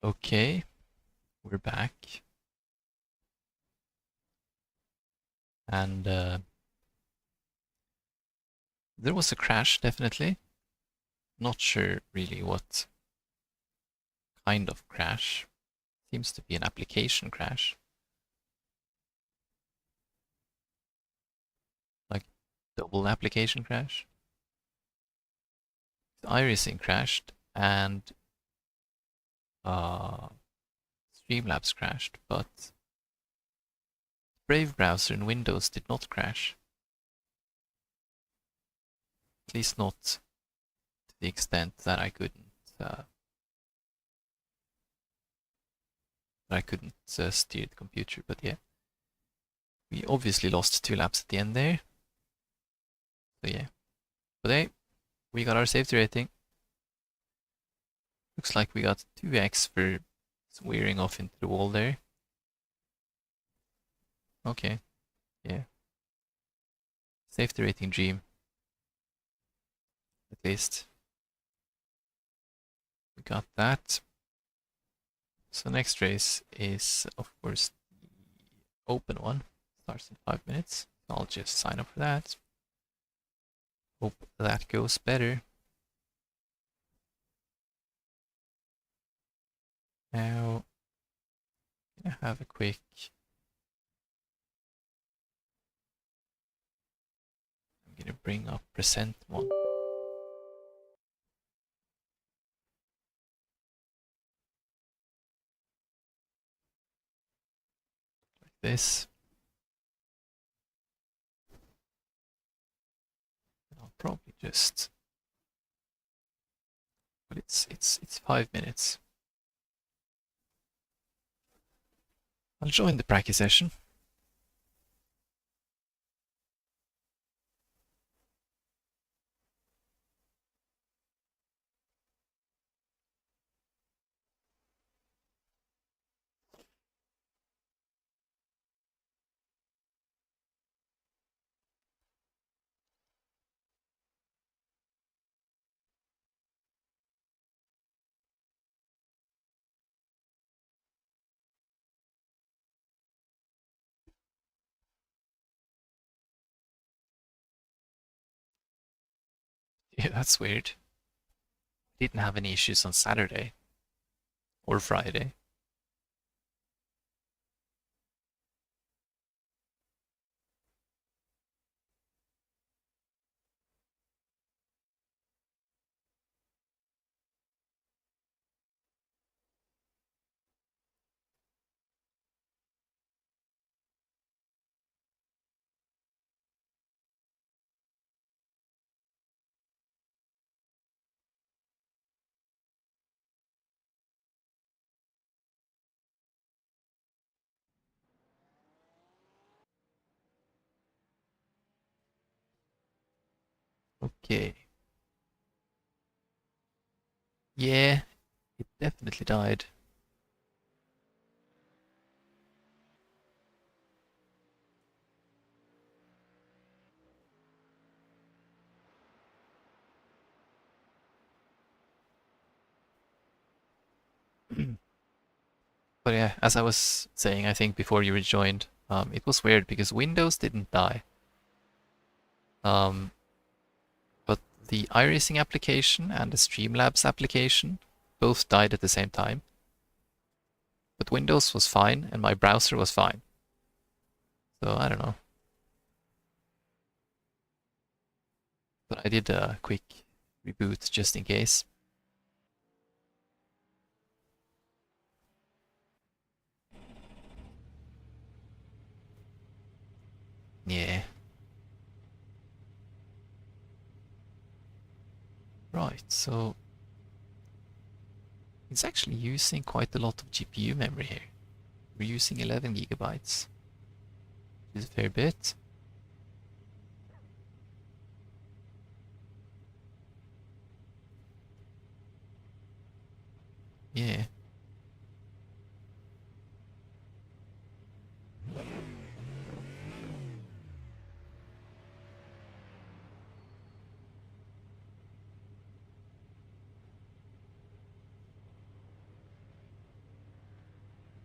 Okay, we're back. And there was a crash, definitely. Not sure really what kind of crash. Seems to be an application crash. Like double application crash. The iRacing crashed and Streamlabs crashed, but Brave browser in Windows did not crash. At least not to the extent that I couldn't steer the computer. But yeah, we obviously lost 2 laps at the end there. So yeah, but hey, we got our safety rating. Looks like we got 2x for wearing off into the wall there. Okay, yeah. Safety rating dream. At least. We got that. So next race is, of course, the open one. Starts in 5 minutes. So I'll just sign up for that. Hope that goes better. Now, I'm gonna have a quick... I'm gonna bring up present one. Like this. I'll probably just... But it's 5 minutes. I'll join the practice session. Yeah, that's weird. Didn't have any issues on Saturday or Friday. Okay. Yeah, it definitely died. But yeah, as I was saying, I think before you rejoined, it was weird because Windows didn't die. Um, but the iRacing application and the Streamlabs application both died at the same time. But Windows was fine and my browser was fine. So I don't know. But I did a quick reboot just in case. Yeah. Right, so it's actually using quite a lot of GPU memory here. We're using 11 gigabytes, which is a fair bit. Yeah.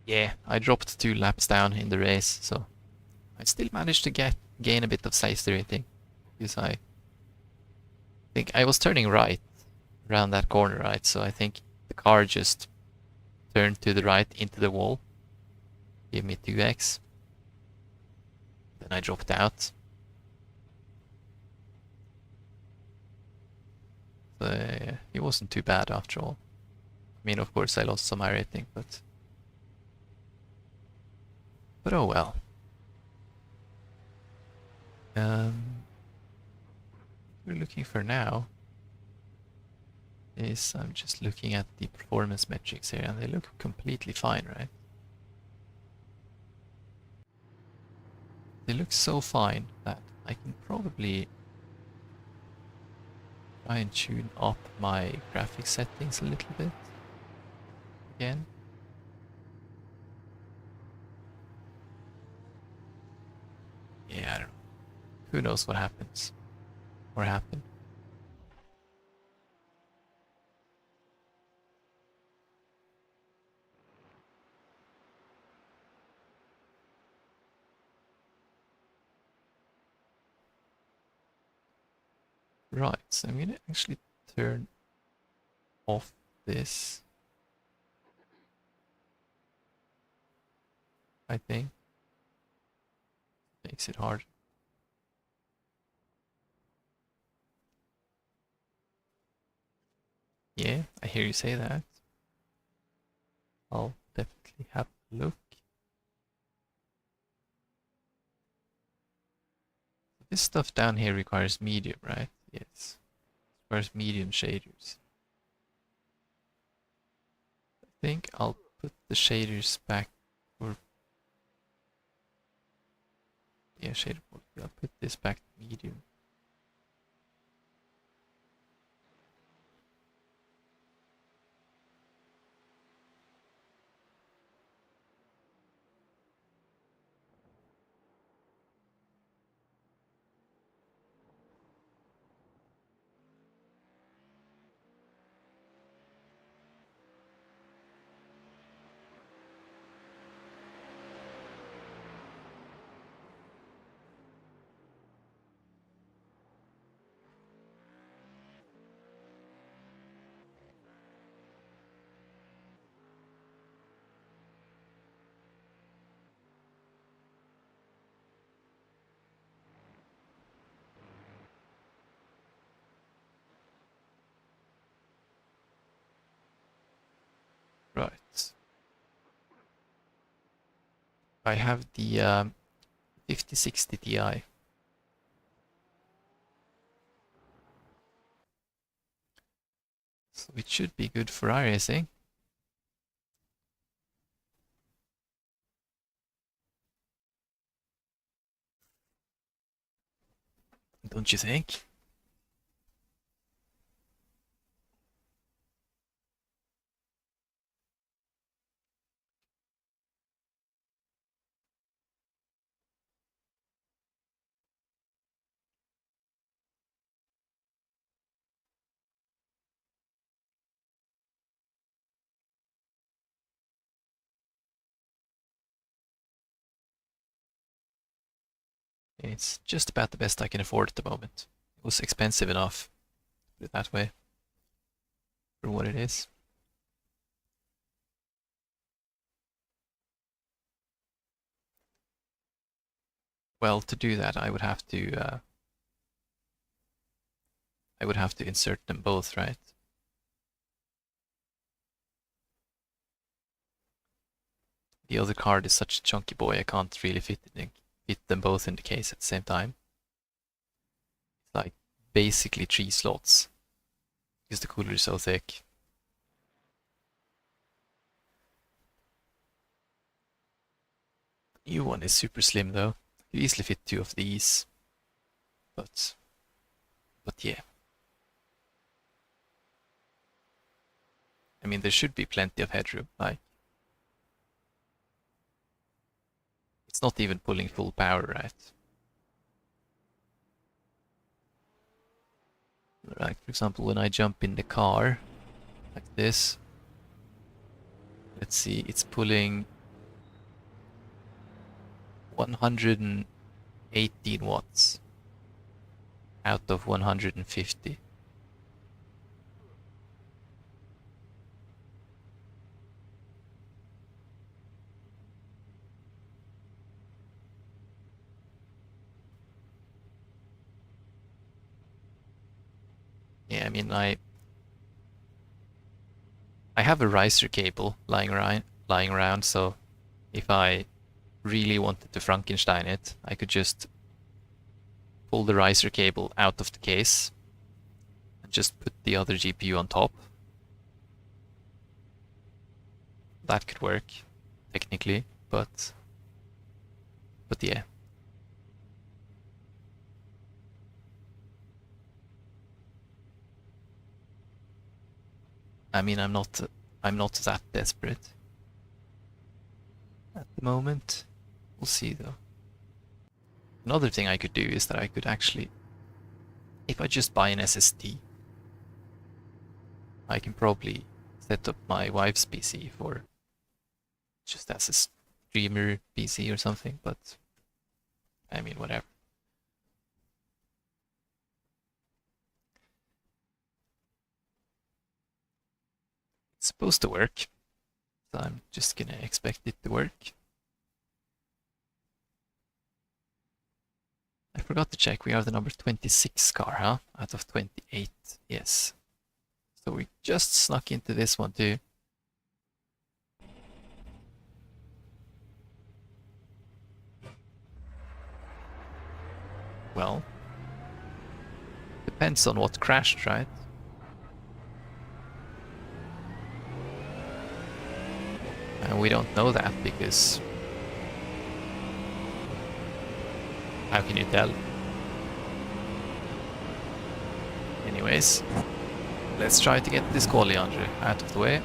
Yeah, I dropped 2 laps down in the race, so I still managed to gain a bit of safety rating. Because I think I was turning right around that corner, right? So I think the car just turned to the right into the wall. Gave me 2x. Then I dropped out. So it wasn't too bad after all. I mean, of course I lost some iRacing, but oh well. What we're looking for now is I'm just looking at the performance metrics here, and they look completely fine, right? They look so fine that I can probably try and tune up my graphics settings a little bit again. Yeah, I don't know. Who knows what happens or happened. Right, so I'm gonna actually turn off this. I think makes it hard. Yeah, I hear you say that. I'll definitely have a look. This stuff down here requires medium, right? Yes. Requires medium shaders. I think I'll put the shaders back, or yeah, shader quality. I'll put this back to medium. Right. I have the 5060 Ti. So it should be good for iRacing. Don't you think? It's just about the best I can afford at the moment. It was expensive enough, put it that way, for what it is. Well, to do that, I would have to insert them both, right? The other card is such a chunky boy, I can't really fit them both in the case at the same time. It's like basically 3 slots because the cooler is so thick. The new one is super slim though. You easily fit 2 of these, but yeah. I mean, there should be plenty of headroom. Like, it's not even pulling full power, right? Like, for example, when I jump in the car, like this, let's see, it's pulling 118 watts out of 150. Yeah, I mean, I have a riser cable lying around, so if I really wanted to Frankenstein it, I could just pull the riser cable out of the case and just put the other GPU on top. That could work, technically, but yeah. I mean, I'm not that desperate at the moment. We'll see though. Another thing I could do is that I could actually, if I just buy an SSD, I can probably set up my wife's PC for just as a streamer PC or something, but I mean, whatever. It's supposed to work, so I'm just gonna expect it to work. I forgot to check, we are the number 26 car, huh? Out of 28, yes. So we just snuck into this one too. Well, depends on what crashed, right? And we don't know that because how can you tell? Anyways, let's try to get this quali out of the way.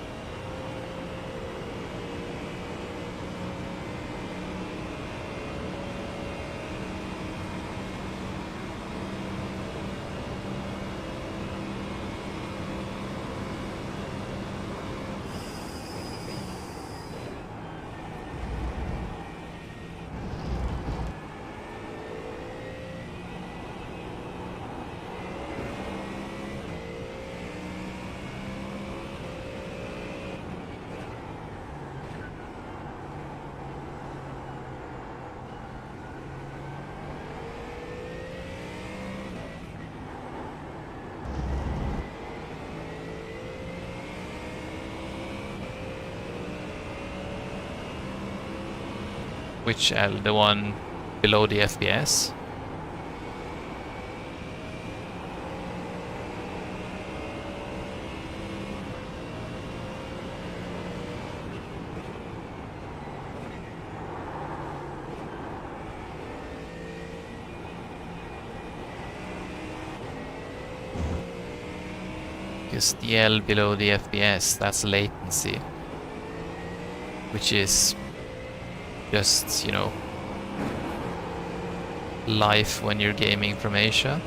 Which L? The one below the FPS? Because the L below the FPS, that's latency. Which is just, you know, life when you're gaming from Asia.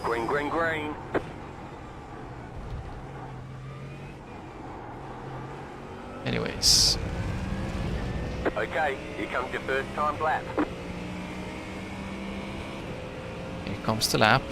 Green, green, green. Anyways. Okay, here comes your first time lap. Here comes the lap.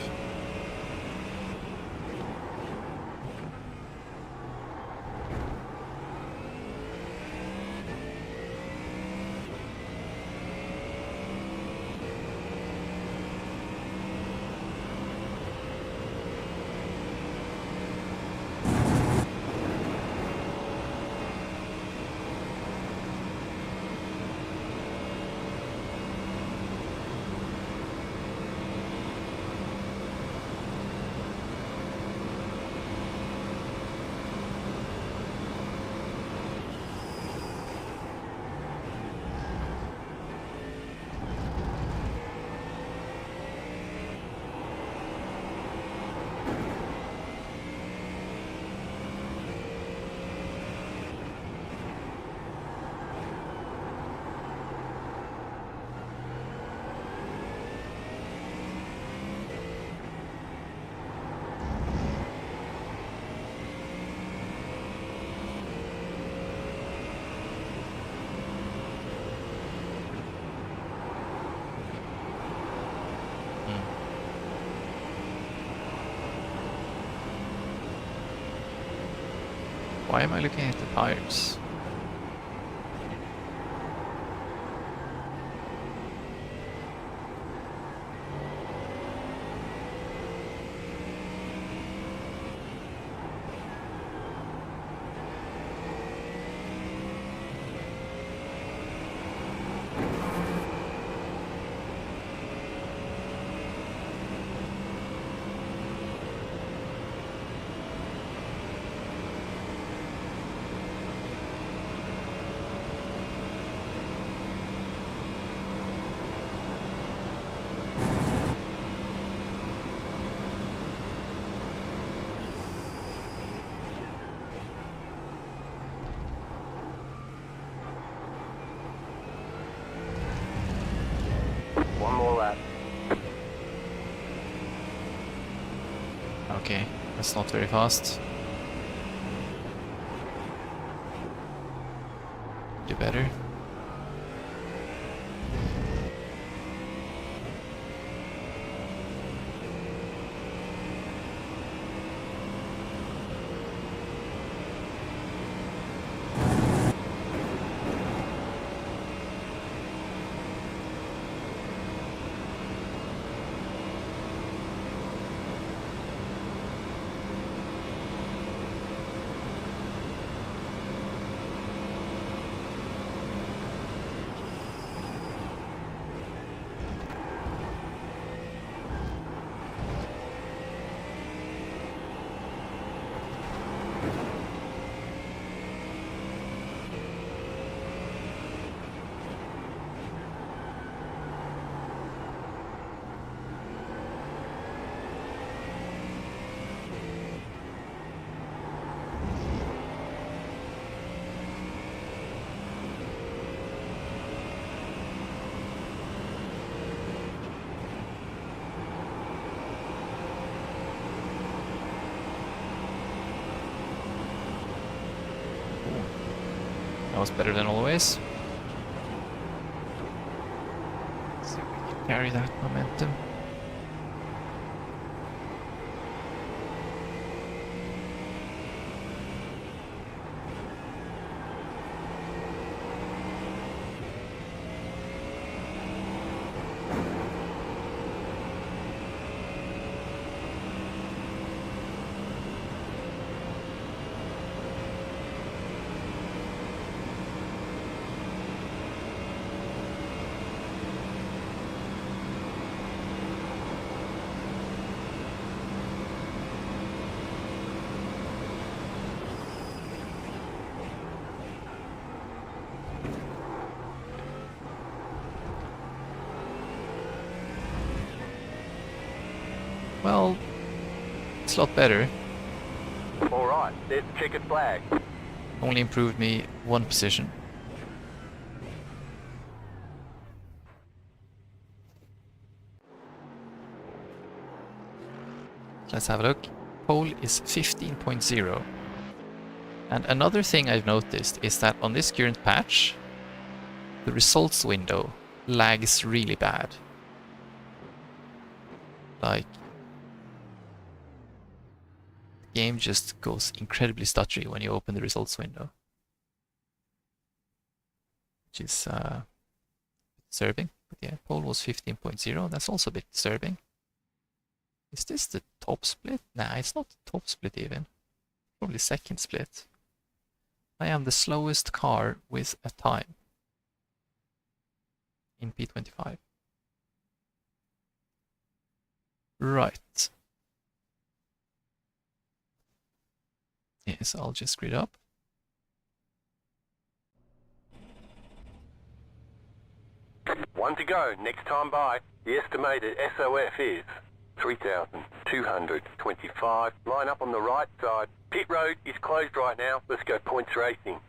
Why am I looking at the tires? One more lap. Okay, that's not very fast. Do better. That was better than always. Let's see if we can carry that momentum. Well, it's a lot better. Alright, there's the checkered flag. Only improved me one position. Let's have a look. Pole is 15.0. And another thing I've noticed is that on this current patch, the results window lags really bad. Like, the game just goes incredibly stuttery when you open the results window. Which is disturbing. But yeah, pole was 15.0. That's also a bit disturbing. Is this the top split? Nah, it's not the top split even. Probably second split. I am the slowest car with a time in P25. Right. Yes, I'll just grid up. One to go, next time by. The estimated SOF is 3,225. Line up on the right side. Pit road is closed right now. Let's go points racing.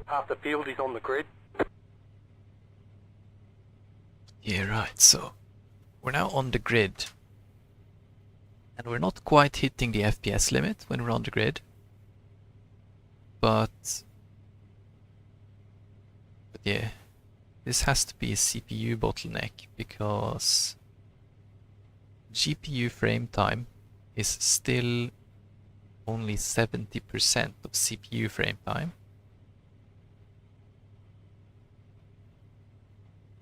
Half the field is on the grid. Yeah, right, so we're now on the grid. And we're not quite hitting the FPS limit when we're on the grid. But yeah, this has to be a CPU bottleneck because GPU frame time is still only 70% of CPU frame time.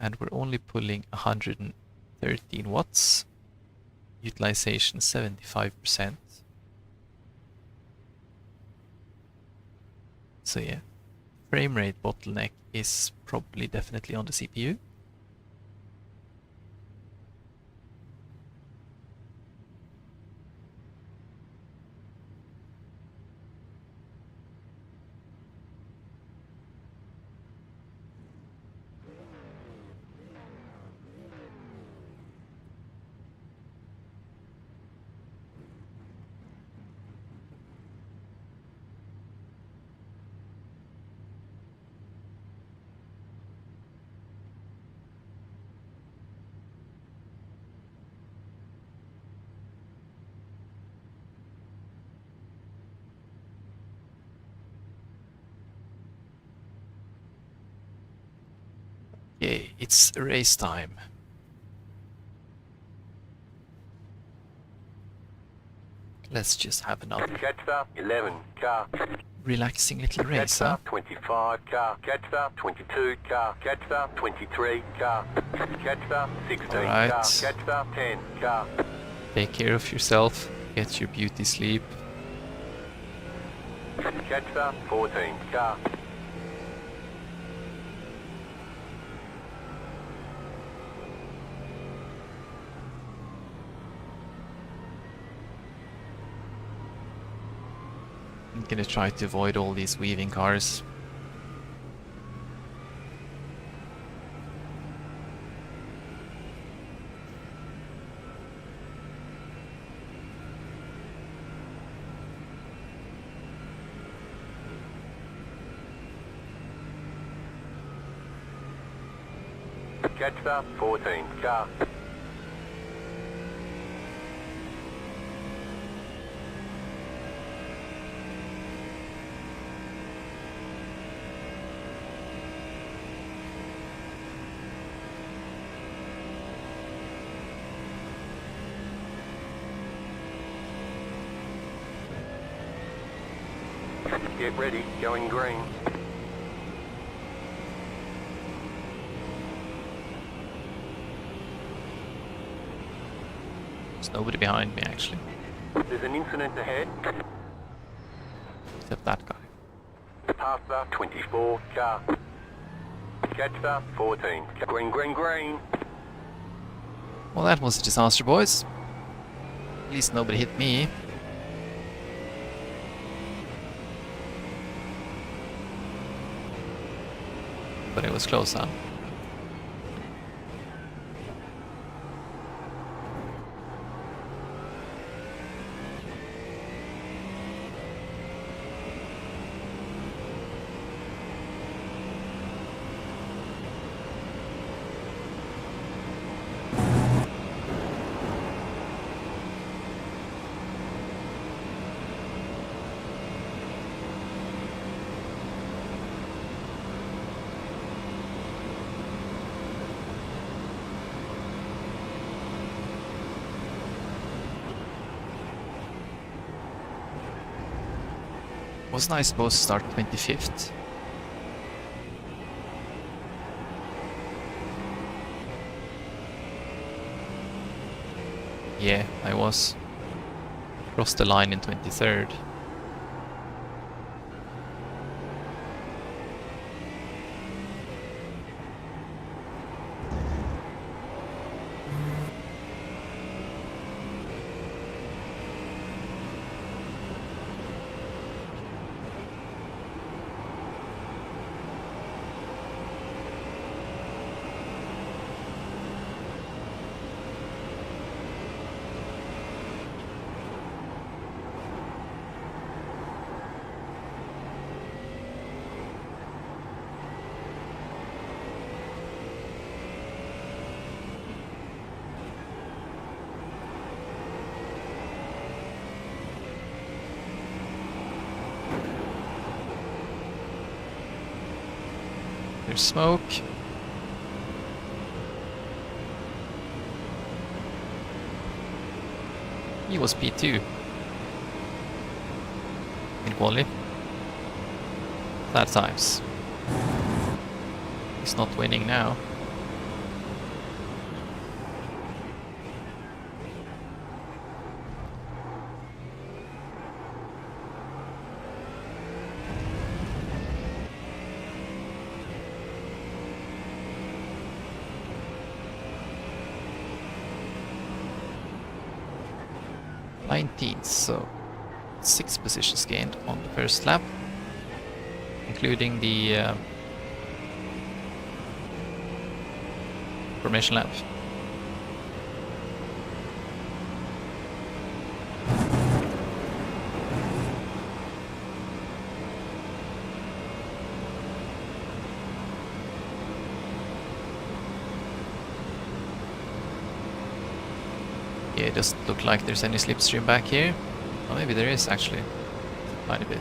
And we're only pulling 113 watts. Utilization 75%. So yeah, frame rate bottleneck is probably definitely on the CPU. Okay, it's race time. Let's just have another Catch 11 car. relaxing little race, huh? Catch 25 car. Catch 22 car. Catch 23 car. Catch 16 Alright. car. Catch 10 car. Take care of yourself, get your beauty sleep. Catch 14 car. I'm gonna try to avoid all these weaving cars. Catch 14 car. Get ready, going green. There's nobody behind me actually, There's an incident ahead. except that guy. Pass 24 car. Catch 14. Green, green, green. Well, that was a disaster, boys. At least nobody hit me. But it was close, huh? Wasn't I supposed to start 25th? Yeah, I was. Crossed the line in 23rd. There's smoke. He was P2. quali. Sad times. He's not winning now. So 6 positions gained on the first lap, including the formation lap. Yeah, it doesn't look like there's any slipstream back here. Well, maybe there is actually. A tiny bit.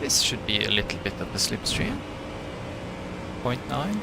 This should be a little bit of a slipstream. 0.9.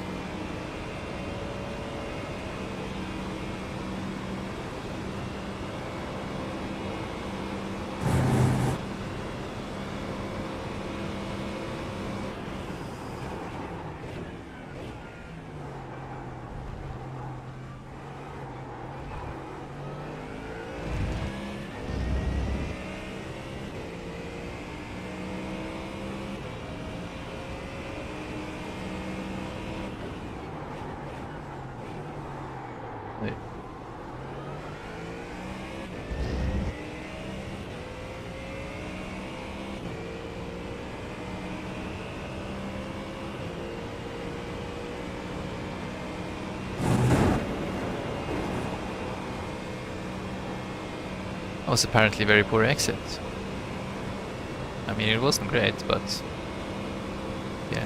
That was apparently very poor exit. I mean, it wasn't great, but yeah.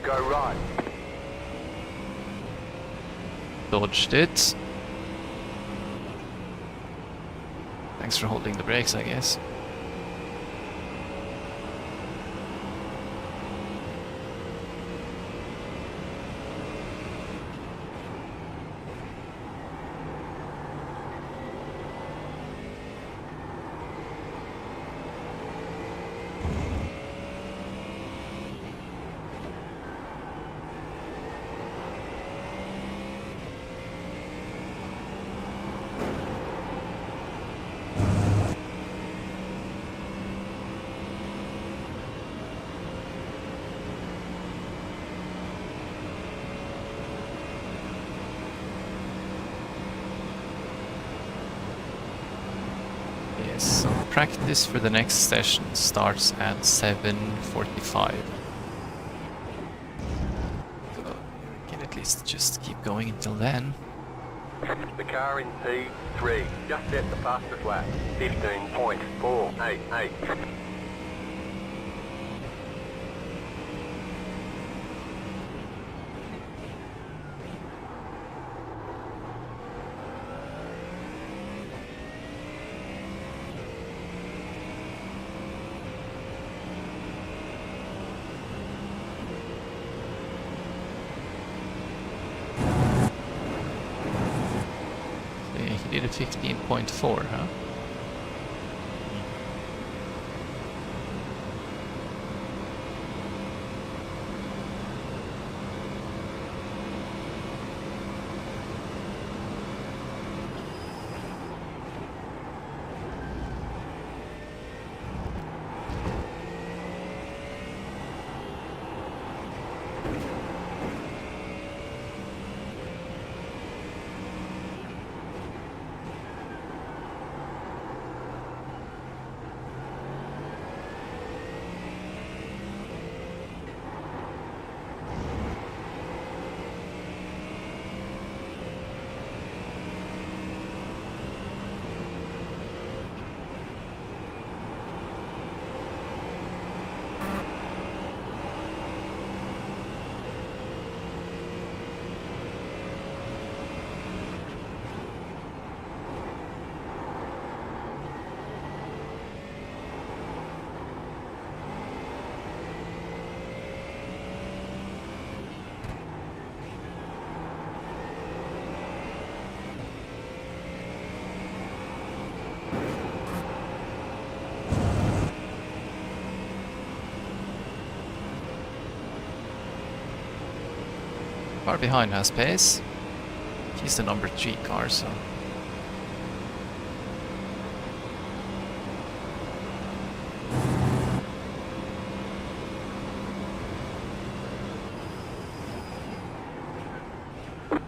Go right. Dodged it. Thanks for holding the brakes, I guess. Yes, so practice for the next session starts at 7:45. So we can at least just keep going until then. The car in P3 just set the fastest lap, 15.488. did a 15.4, huh? Far behind has pace. He's the number 3 car, so...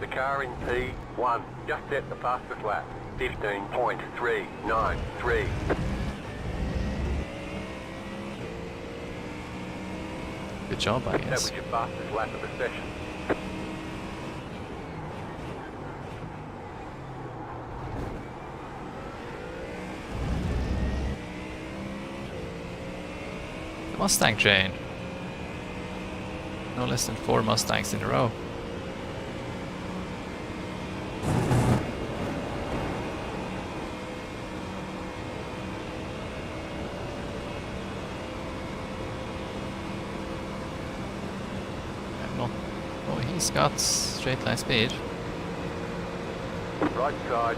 The car in P1 just set the fastest lap. 15.393. Good job, I That guess. was your fastest lap of the session. The Mustang chain. No less than 4 Mustangs in a row. Oh, he's got straight line speed. Right side.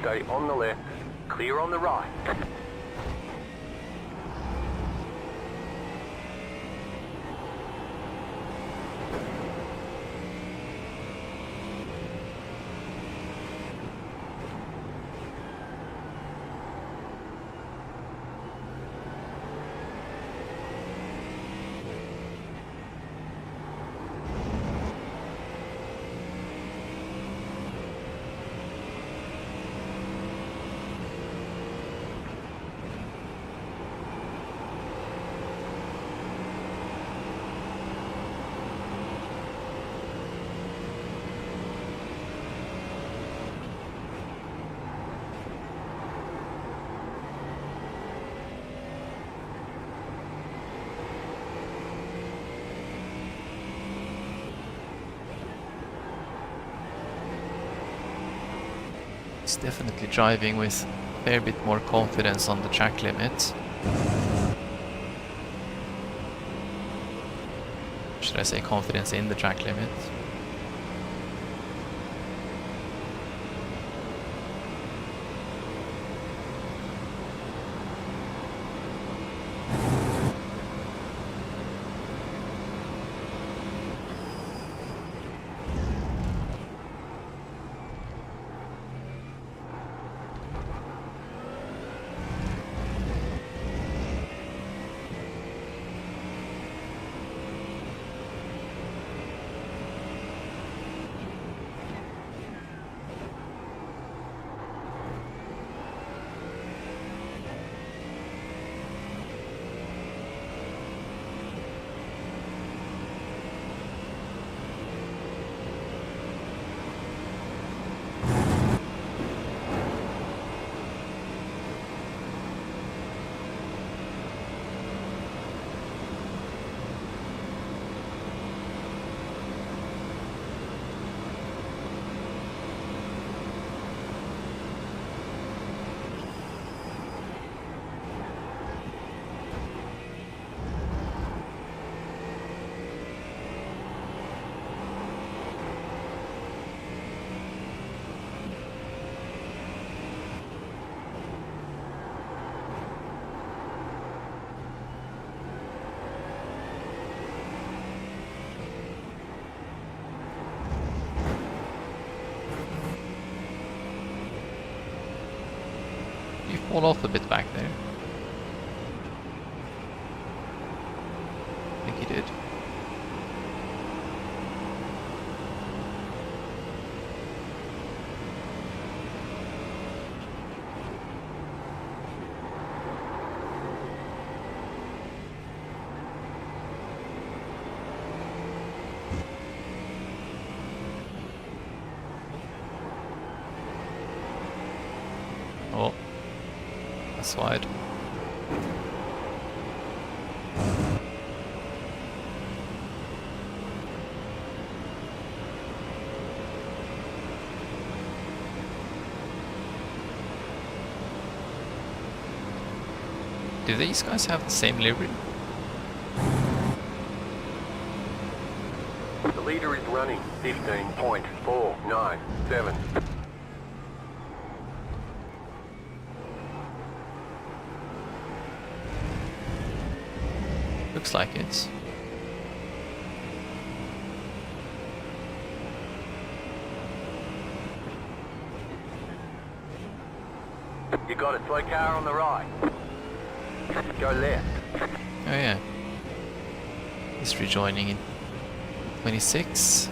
Stay on the left. Clear on the right. He's definitely driving with a fair bit more confidence on the track limit. Should I say confidence in the track limit? fall off a bit back there? I think he did. Oh, that's wide. Do these guys have the same livery? The leader is running 15.497. Looks like it. You got a slow car on the right. Go left. Oh yeah. He's rejoining in 26.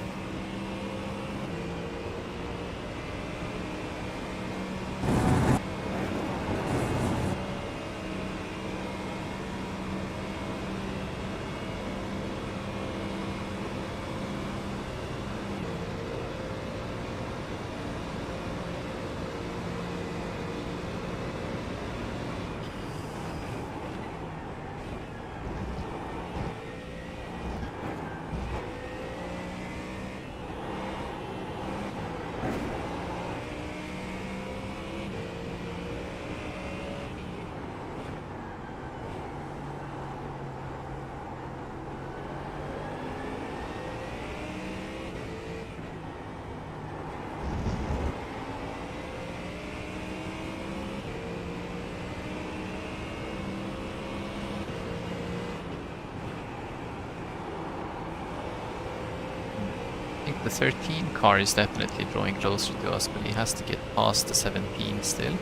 I think the 13 car is definitely drawing closer to us, but he has to get past the 17 still.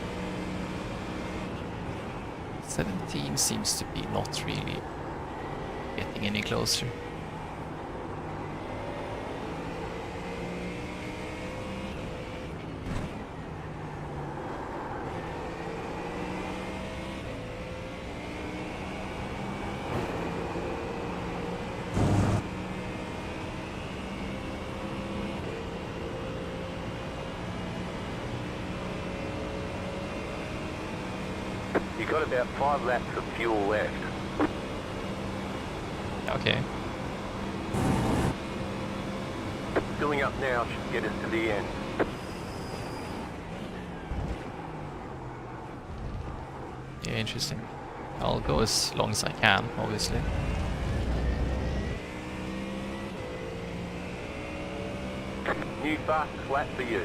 17 seems to be not really getting any closer. You got about 5 laps of fuel left. Okay. Filling up now should get us to the end. Yeah, interesting. I'll go as long as I can, obviously. New fastest lap for you.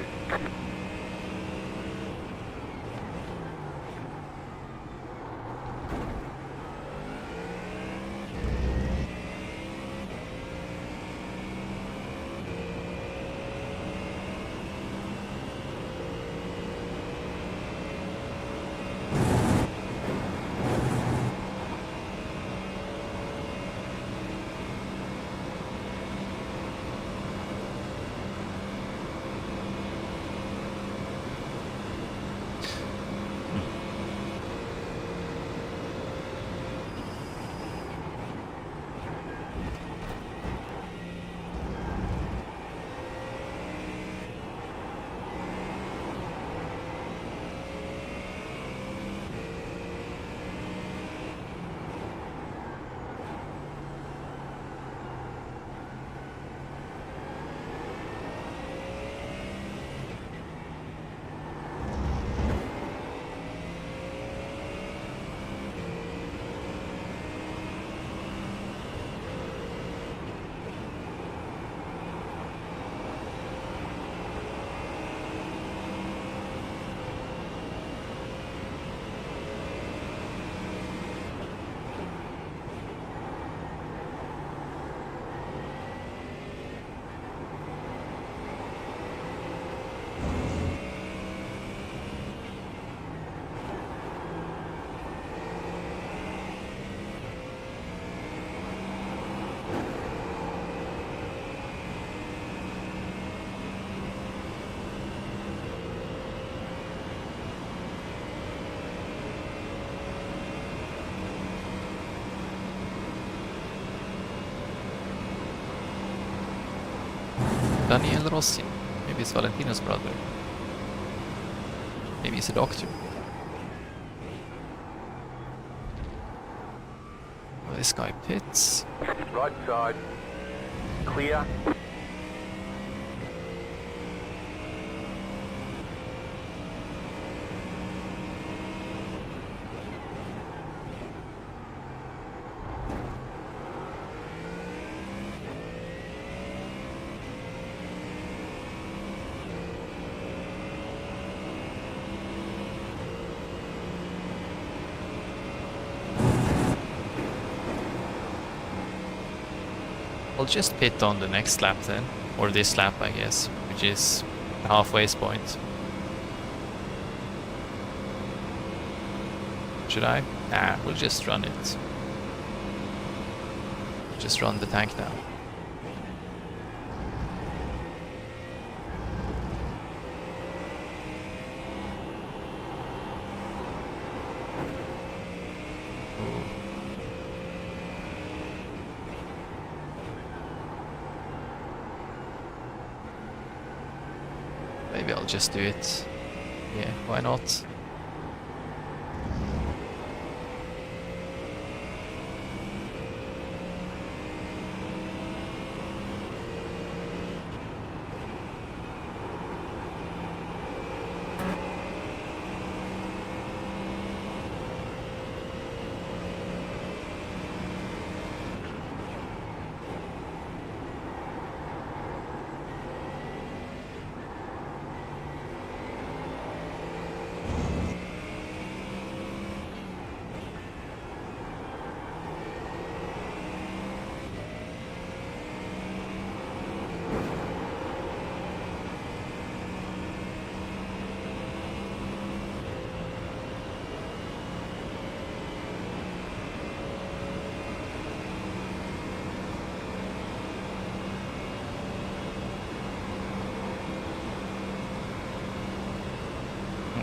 was he? Maybe it's Valentino's brother. Maybe he's a doctor. Well, this guy pits. Right side. Clear. I'll just pit on the next lap then, or this lap I guess, which is the halfway point. Should I? Nah, we'll just run it. Just run the tank now. Maybe I'll just do it. Yeah, why not?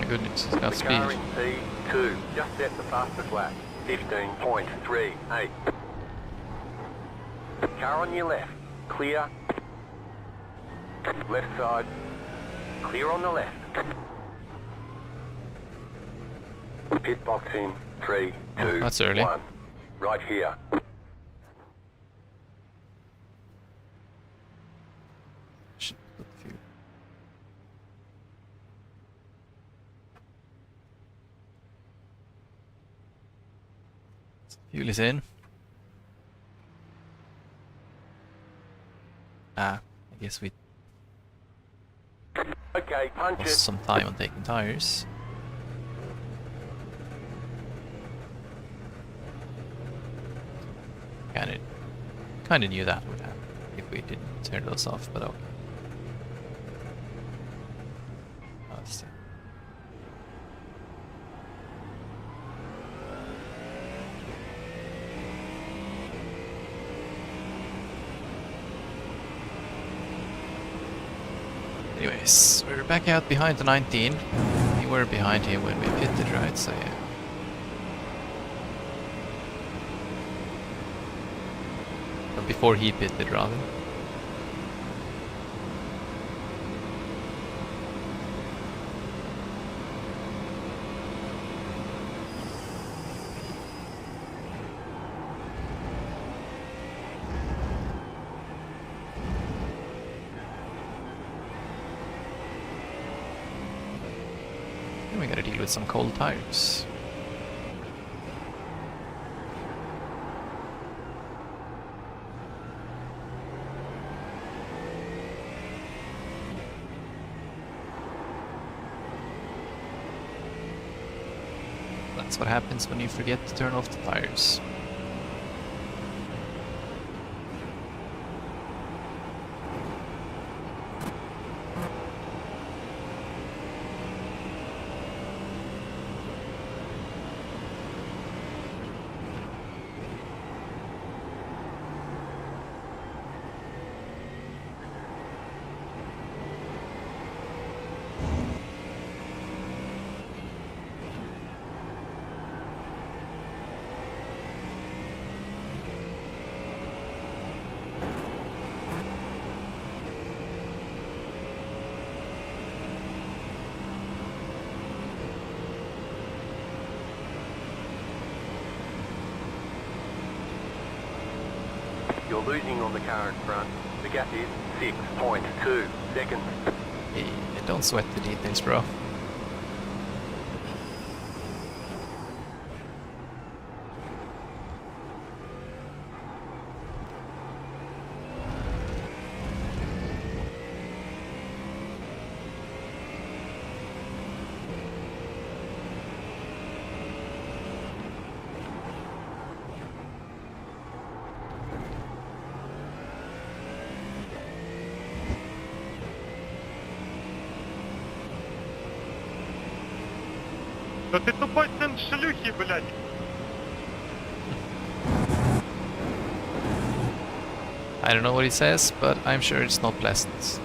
Goodness, he's got The speed. car in P2 just set the fastest lap. 15.38. Car on your left. Clear. Left side. Clear on the left. Pit box in 3, 2, That's early. 1. Right here. Should put fuel. Fuel is in. I guess we Okay, punch lost it. some time on taking tires. Kinda knew that would happen if we didn't turn those off, but okay. Oh, that's anyways, we're back out behind the 19. We were behind him when we pitted, right? So yeah. Or before he pitted, rather. And we gotta deal with some cold tires. That's what happens when you forget to turn off the tires. You're losing on the car in front. The gap is 6.2 seconds. Hey, don't sweat the details, bro. Да ты тупой сын шлюхи, блядь! I don't know what he says, but I'm sure it's not pleasant.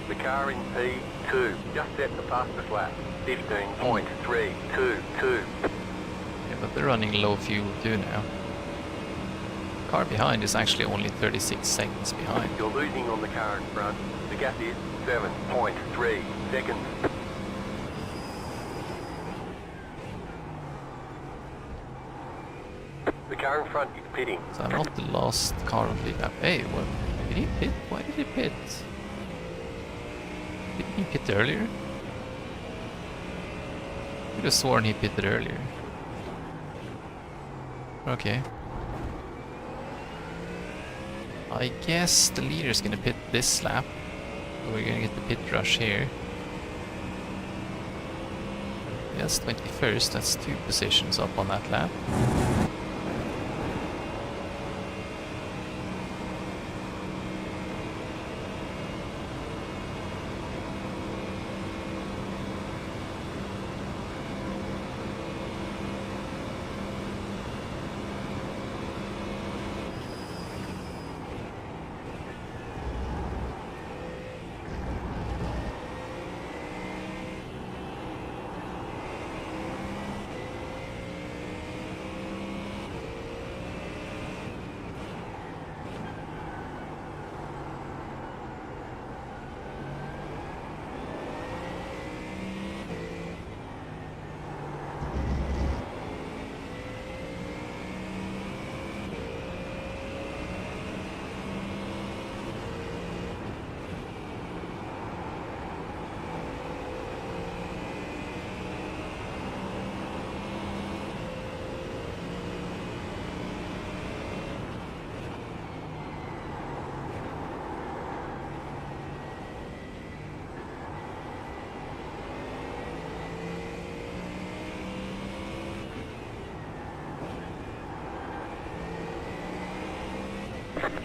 The car in P2 just set the fastest lap. 15.322. Yeah, but they're running low fuel too now. Car behind is actually only 36 seconds behind. You're losing on the car in front. The gap is 7.3 seconds. The car in front is pitting. So I'm not the last car on lead lap. Hey, what? Did he pit? Why did he pit? Didn't he pit earlier? I could have sworn he pitted earlier. Okay. I guess the leader's gonna pit this lap. We're gonna get the pit rush here. Yes, 21st, that's 2 positions up on that lap.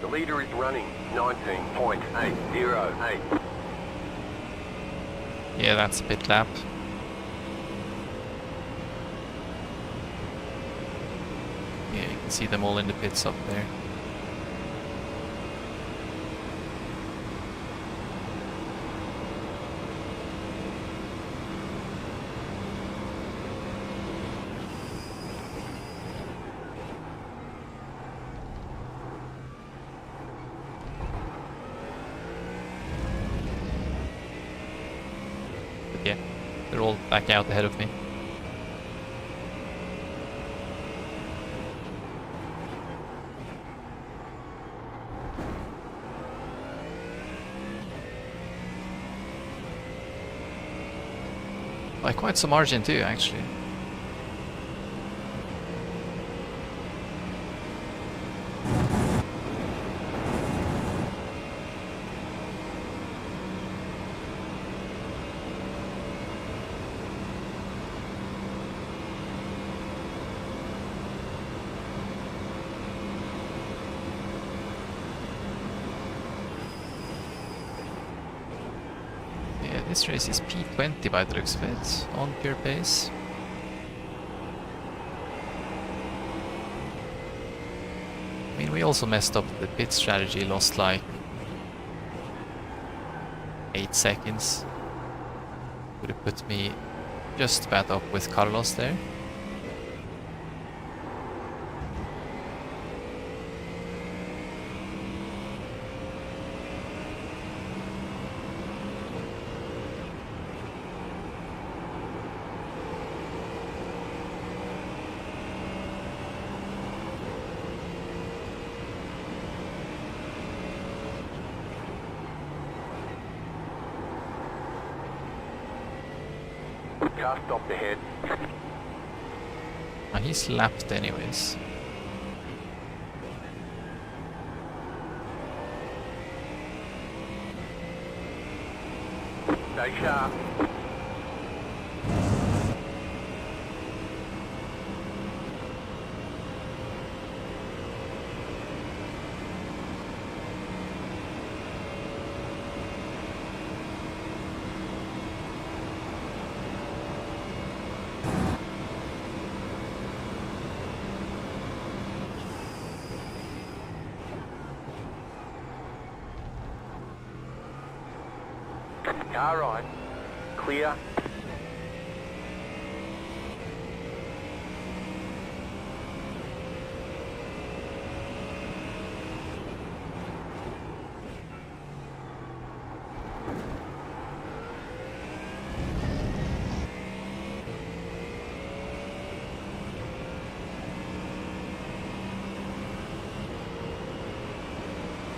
The leader is running 19.808. Yeah, that's a pit lap. Yeah, you can see them all in the pits up there. But yeah, they're all back out ahead of me. By quite some margin too, actually. This race is P20 by the looks of it, on pure pace. I mean, we also messed up the pit strategy, lost like 8 seconds. Would have put me just about up with Carlos there. Car stopped ahead. He's lapped anyways. Stay sharp. Car right. Clear.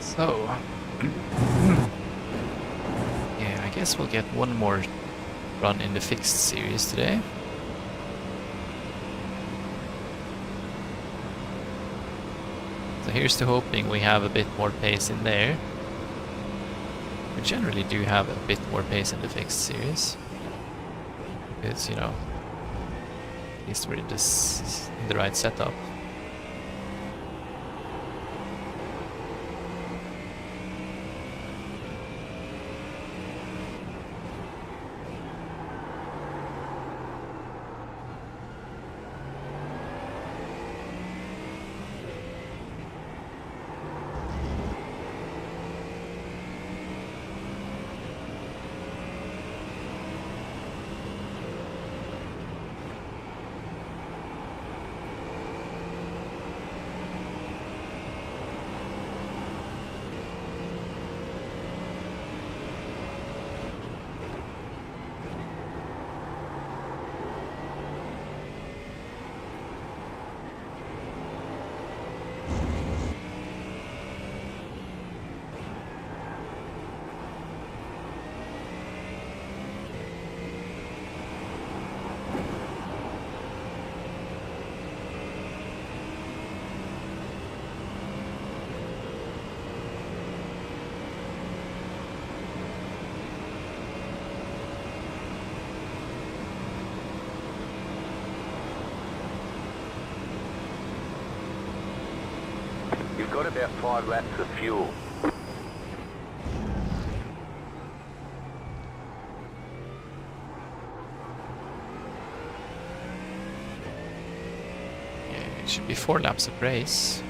So, yeah, I guess we'll get one more run in the fixed series today. So here's to hoping we have a bit more pace in there. We generally do have a bit more pace in the fixed series. Because, you know, at least we're in the right setup. You've got about 5 laps of fuel. Yeah, it should be 4 laps of race.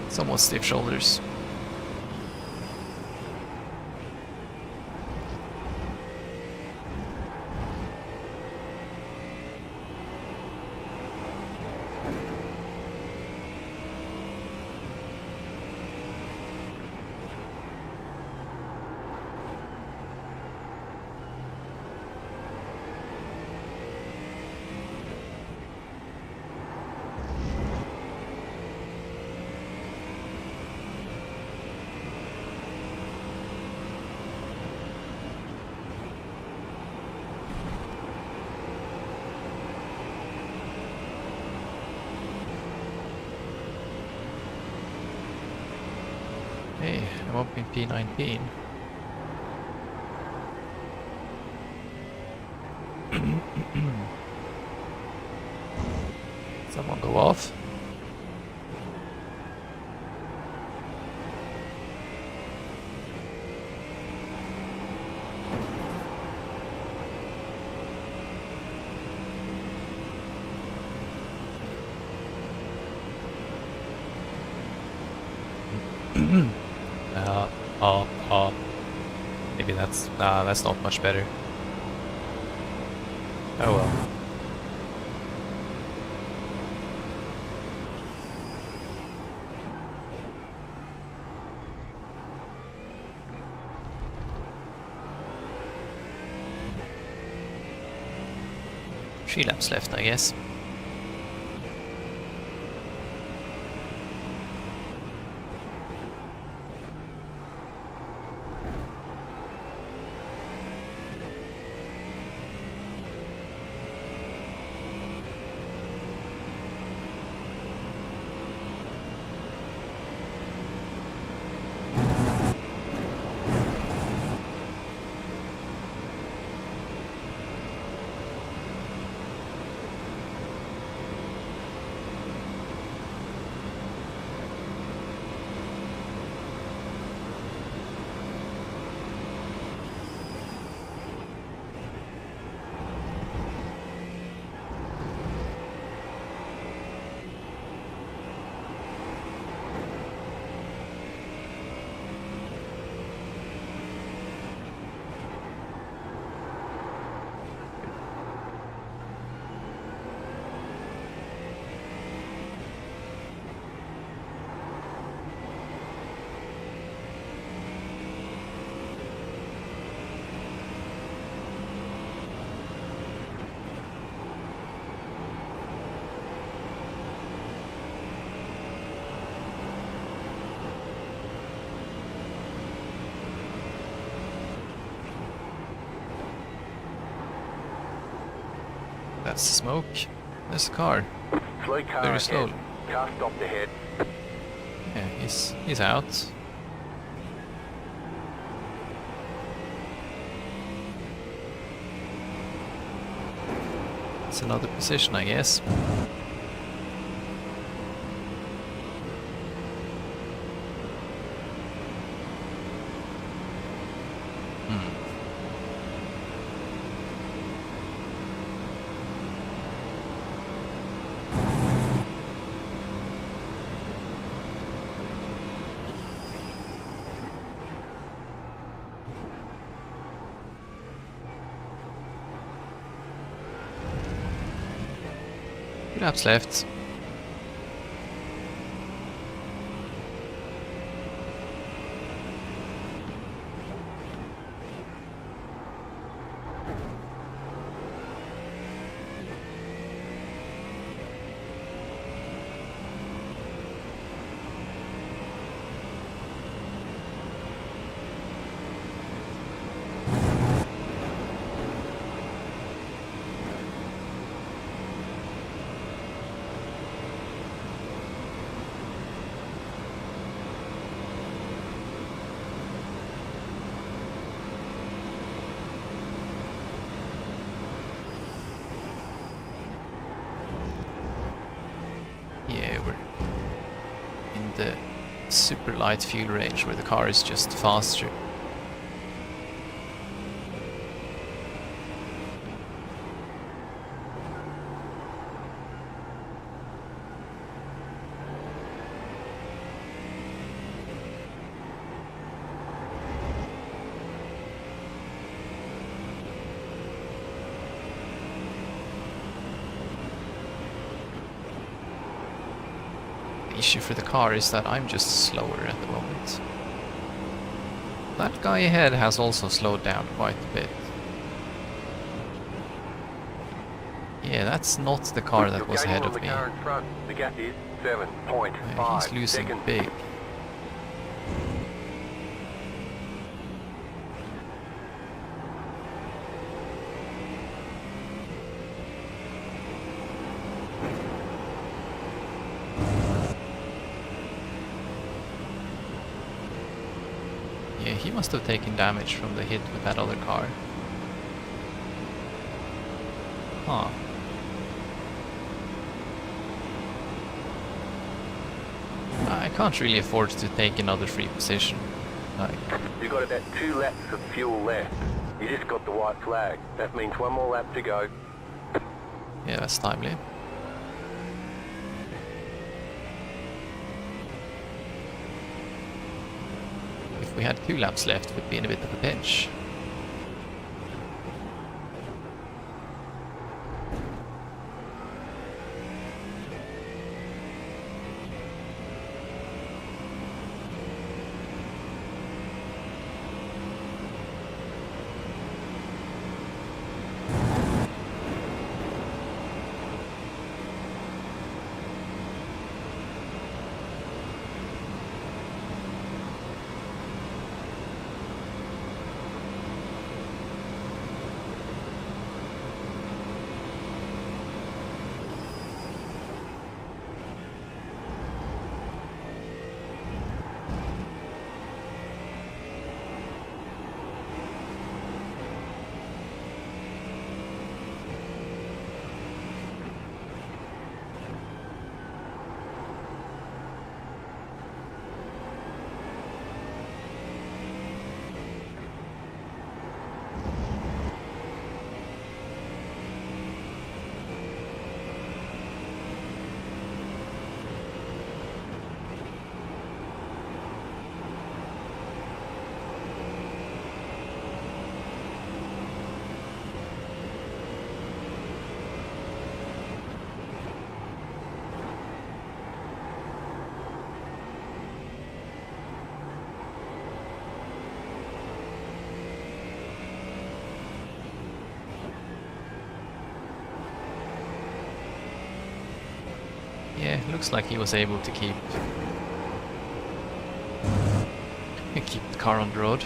Somewhat stiff shoulders. Hey, I'm up in P19. Someone go off. Maybe that's not much better. Oh well. Three laps left, I guess. That's the smoke. There's the car. Slow car Very ahead. slowly. Car stopped ahead. Yeah, he's out. It's another position, I guess. Two laps left. Yeah, we're in the super light fuel range where the car is just faster. The issue for the car is that I'm just slower at the moment. That guy ahead has also slowed down quite a bit. Yeah, that's not the car that You're was gaining ahead on of the me. car in front. The gap is 7.5 Yeah, he's losing seconds. big. Yeah, he must have taken damage from the hit with that other car. Huh. I can't really afford to take another free position. Like, You've got about 2 laps of fuel left. You just got the white flag. That means 1 more lap to go. yeah, that's timely. If we had 2 laps left, we'd be in a bit of a pinch. Yeah, looks like he was able to keep the car on the road.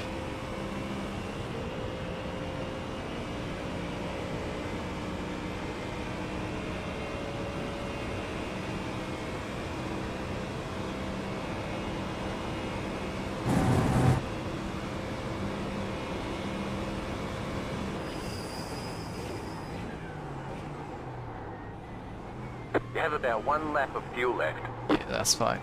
You have about 1 lap of fuel left. Yeah, that's fine.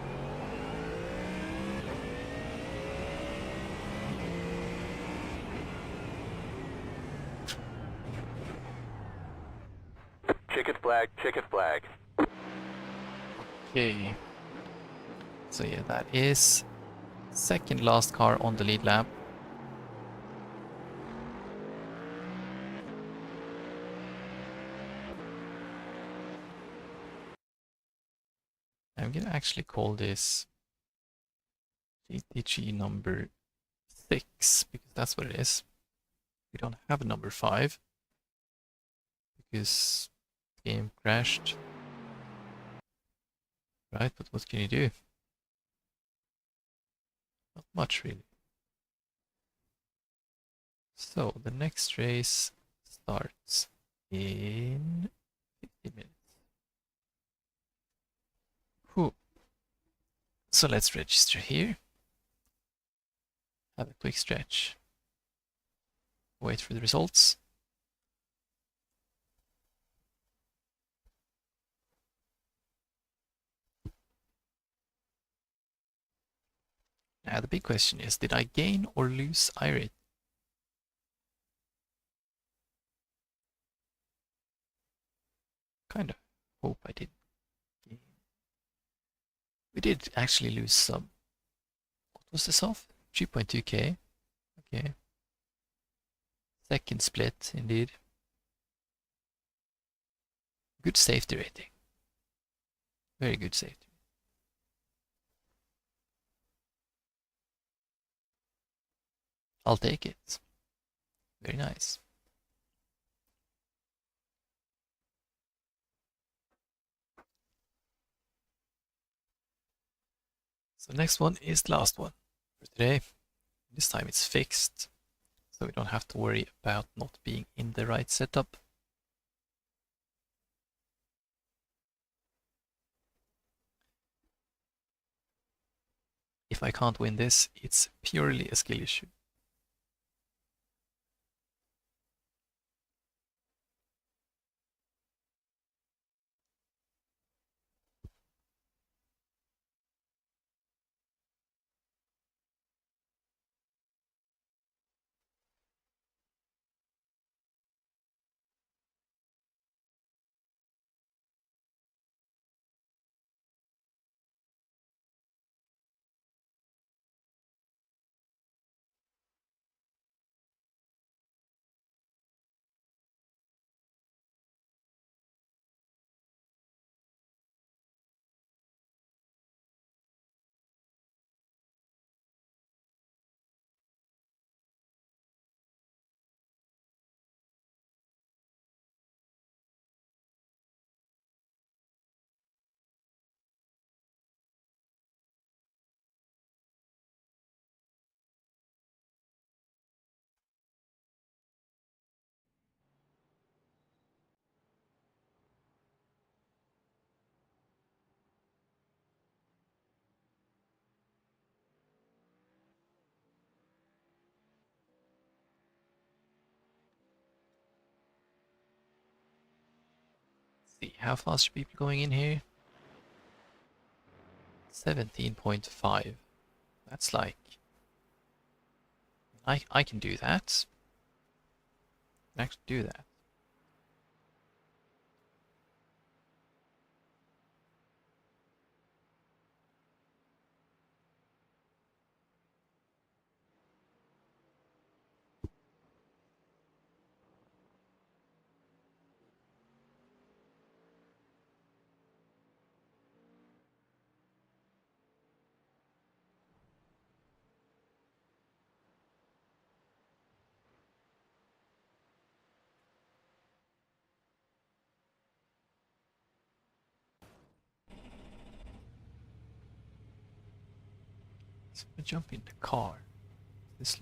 Checkered flag, checkered flag. Okay. So yeah, that is second last car on the lead lap. I'm gonna actually call this GTG number 6 because that's what it is. We don't have a number 5 because the game crashed. Right, but what can you do? Not much really. So the next race starts in 50 minutes. Whew. So let's register here. Have a quick stretch. Wait for the results. Now the big question is, did I gain or lose iRate? Kind of hope I did gain. We did actually lose some. What was this off? 3.2k. Okay. Second split, indeed. Good safety rating. Very good safety. I'll take it. Very nice. So next one is the last one for today. This time it's fixed, so we don't have to worry about not being in the right setup. if I can't win this, it's purely a skill issue. See, how fast are people going in here? 17.5. That's like... I can do that. I can actually do that. So I jump in the car. This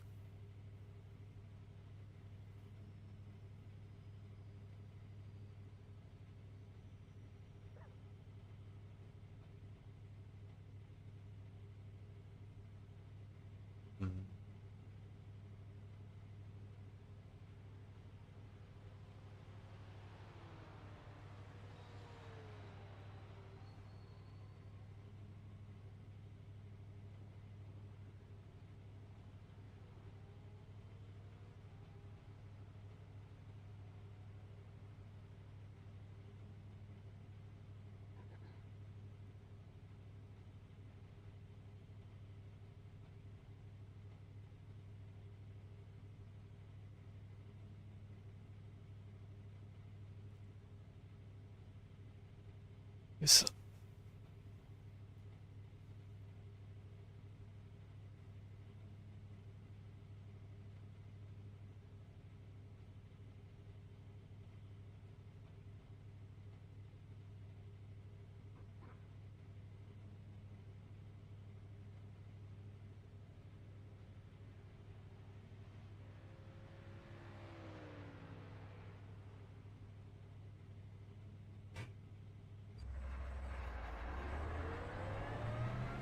is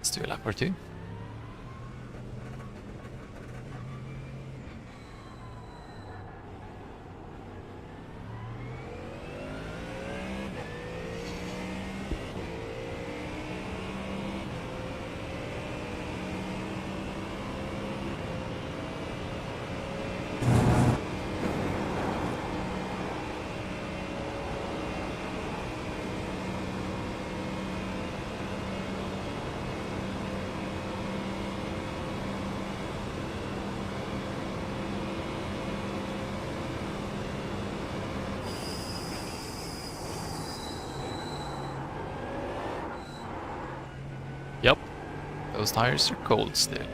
Let's do a lap or two. Yep, those tires are cold still.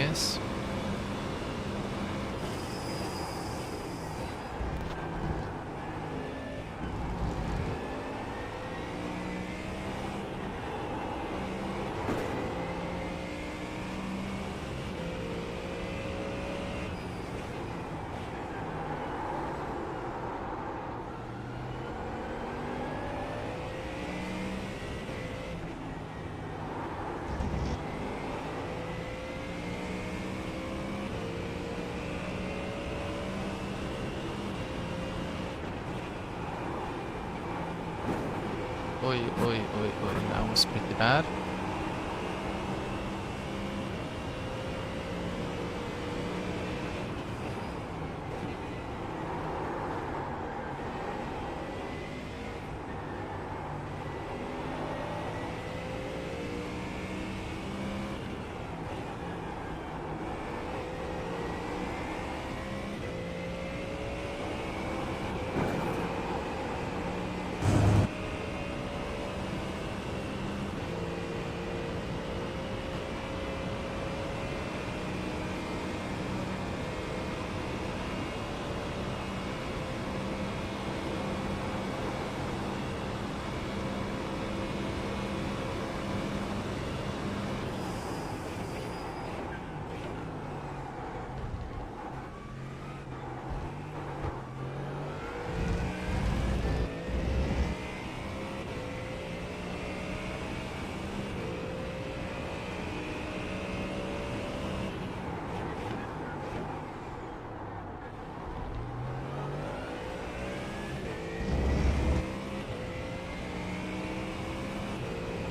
guess. Oi, oi, oi, oi, that was pretty bad.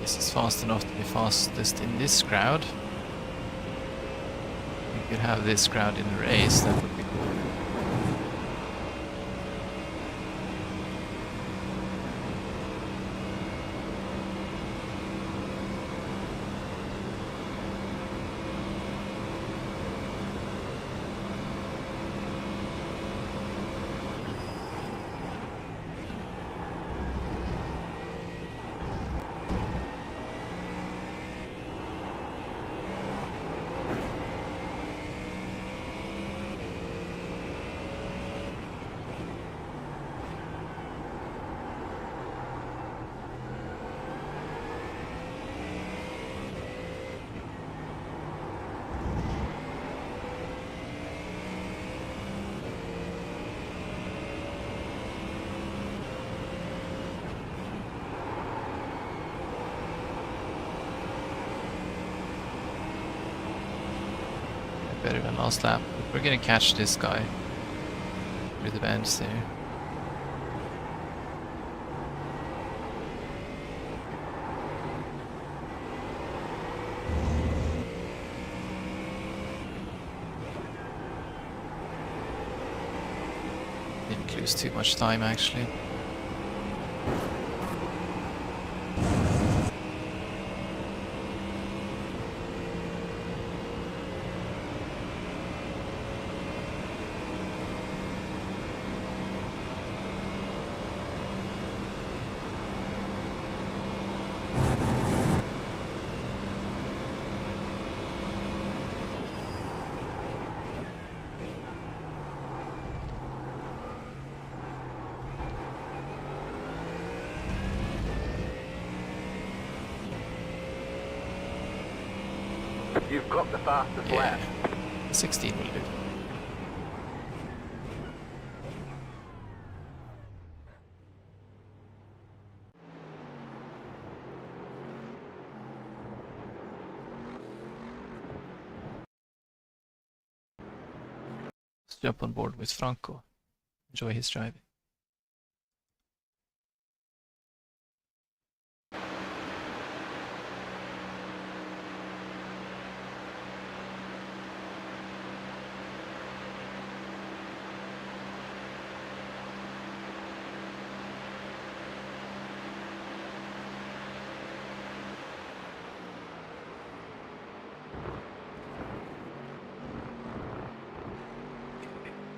This is fast enough to be fastest in this crowd. We could have this crowd in a race, that would be cool. Better than last lap. But we're gonna catch this guy with the bends there. Didn't lose too much time actually. You've got the fastest lap. 16 will do. Let's jump on board with Franco. Enjoy his driving.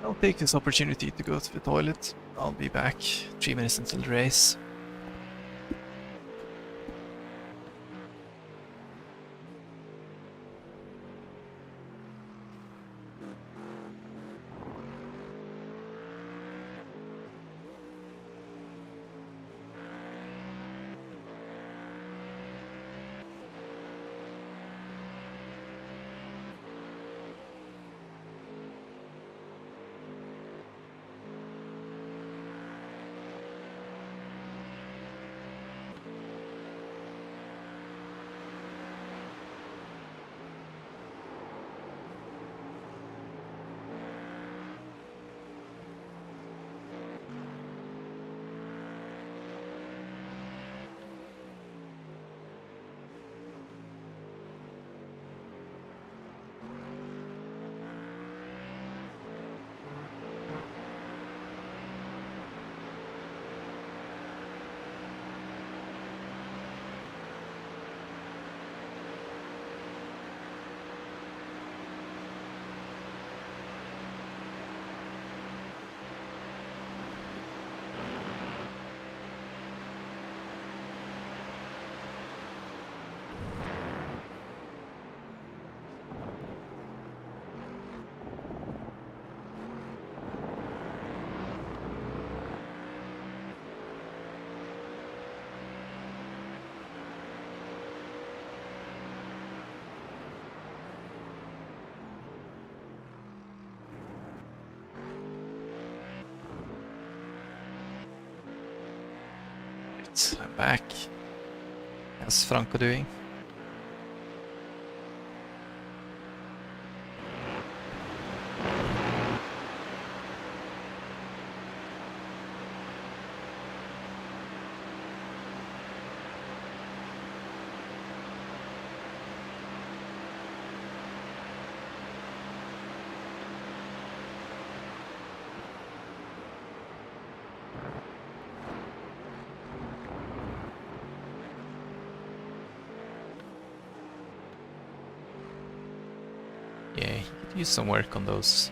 I'll take this opportunity to go to the toilet. I'll be back 3 minutes until the race. Alright, I'm back. How's Franco doing? Yeah, he could use some work on those.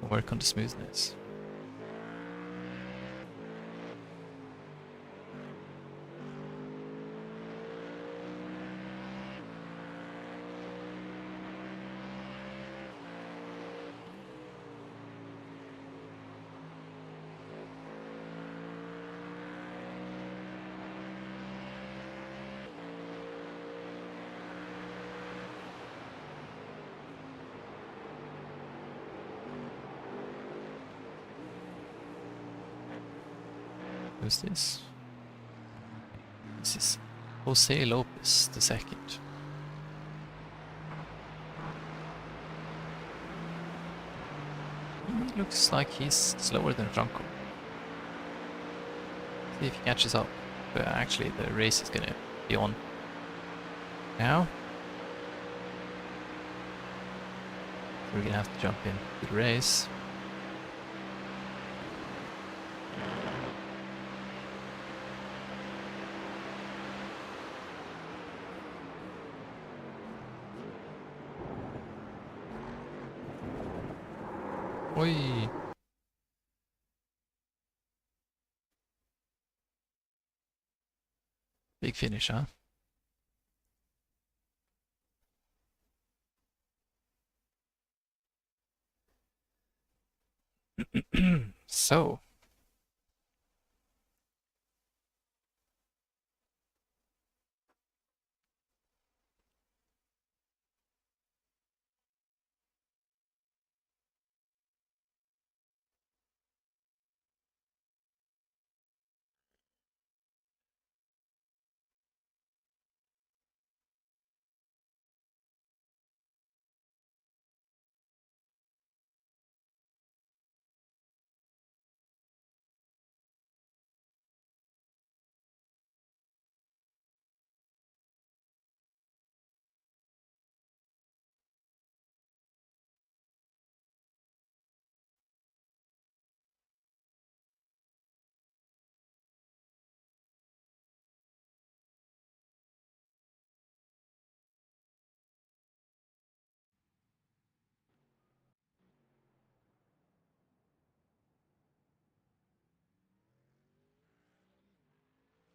Work on the smoothness. Who's this? This is Jose Lopez the second. He looks like he's slower than Franco. See if he catches up. But actually the race is gonna be on now. So we're gonna have to jump in to the race. Oi! Big finish, huh? So.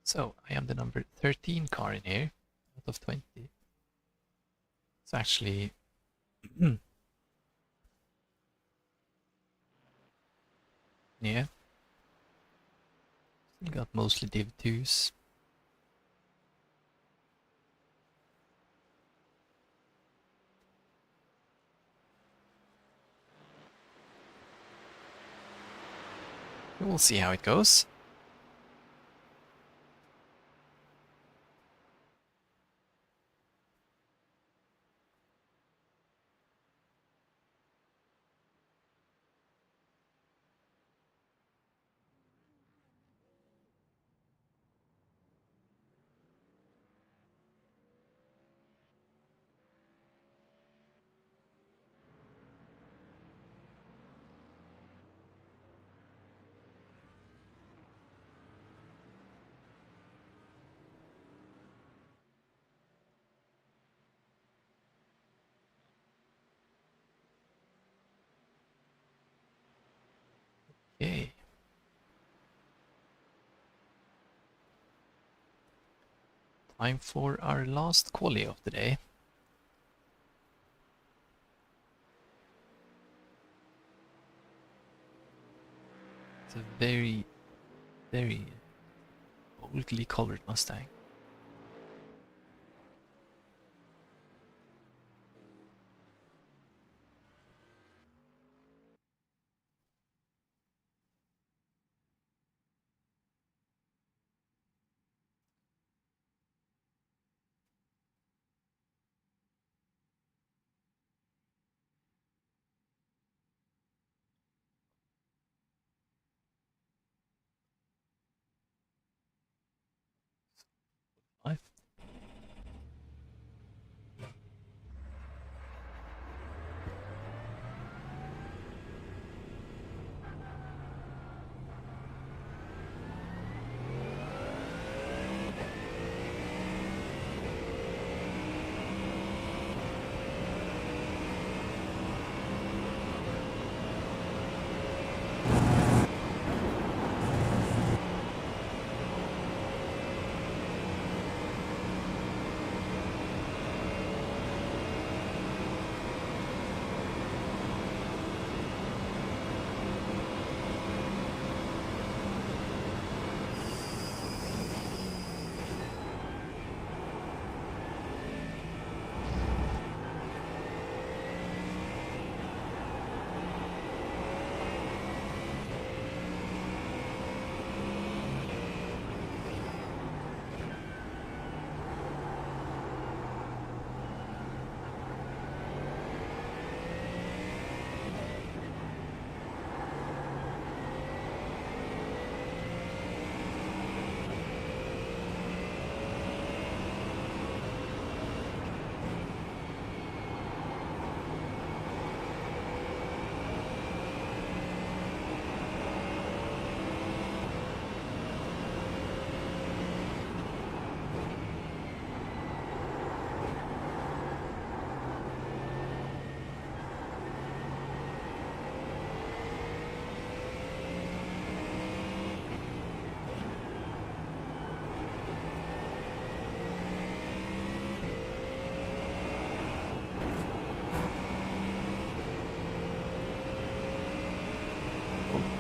So, I am the number 13 car in here, out of 20. It's actually... yeah. Still got mostly Div 2s. We'll see how it goes. Okay. Time for our last quali of the day. It's a very, very boldly colored Mustang.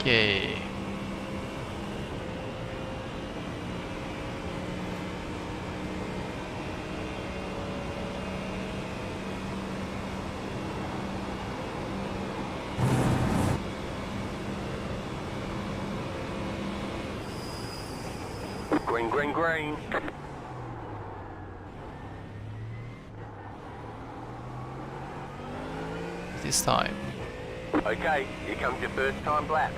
Okay. Green, green, green. This time. Okay, here comes your first time lap.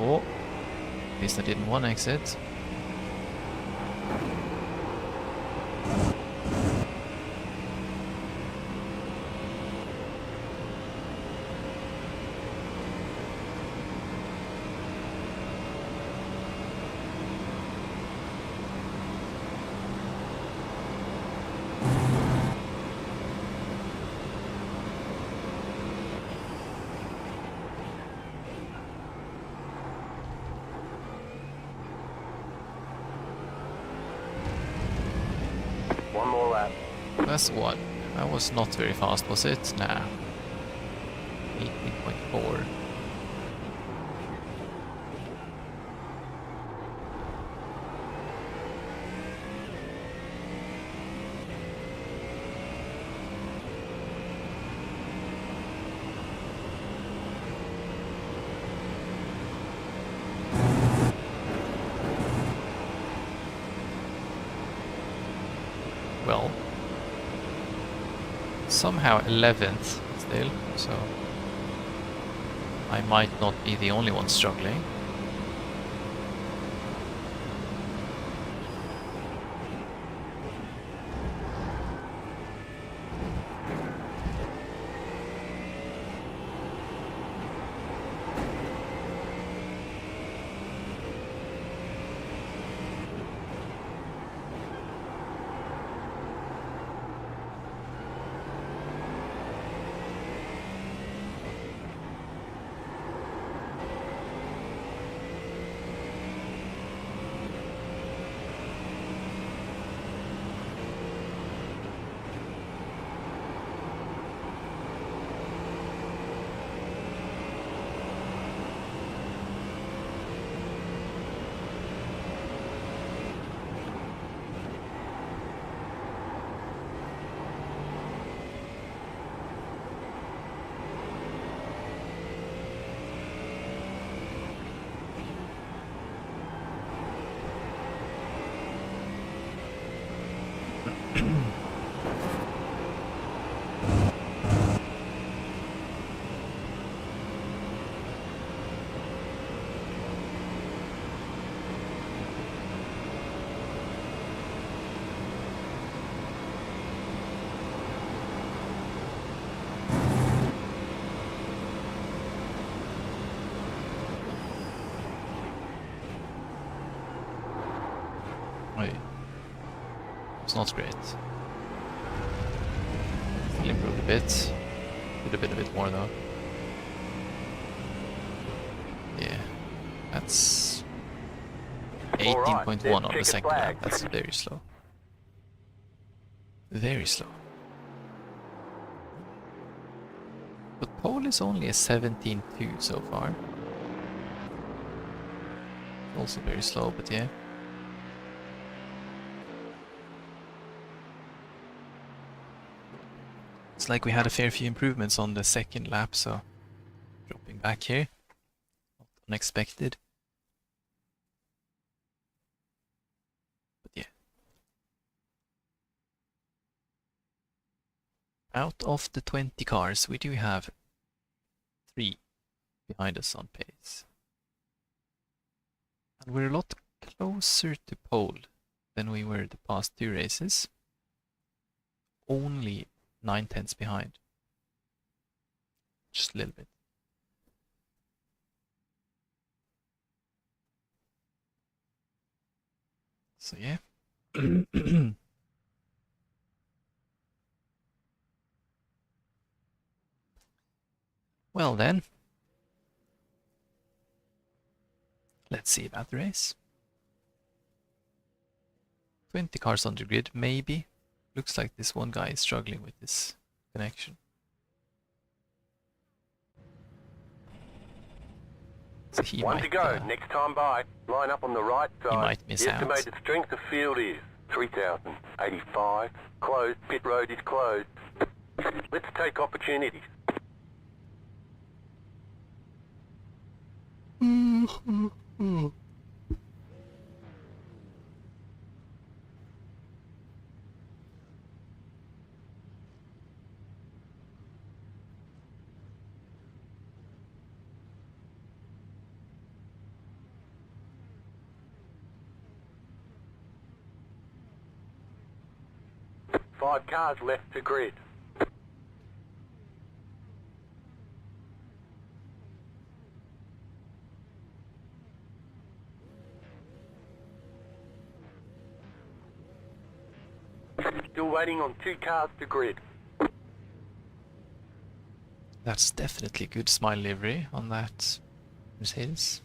Oh, at least I didn't want exit. One more lap. That's what? That was not very fast, was it? Nah. 18.4. Well, somehow 11th still, so I might not be the only one struggling. was not great. Still improved a bit. Could have been a bit more though. Yeah, that's 18.1 on the second lap. That's very slow. Very slow. But pole is only a 17.2 so far. Also very slow, but yeah. It's like we had a fair few improvements on the second lap, so dropping back here. Not unexpected. But yeah. Out of the 20 cars, we do have 3 behind us on pace. And we're a lot closer to pole than we were the past 2 races. Only 9/10 behind. Just a little bit. So yeah. Well then. Let's see about the race. 20 cars on the grid, maybe. Looks like this one guy is struggling with this connection. So he One might, to go, next time by. Line up on the right side. he might miss the out. estimated strength of field is 3,085. Closed, pit road is closed. Let's take opportunities. Five cars left to grid. Still waiting on 2 cars to grid. That's definitely good smile livery on that Mercedes.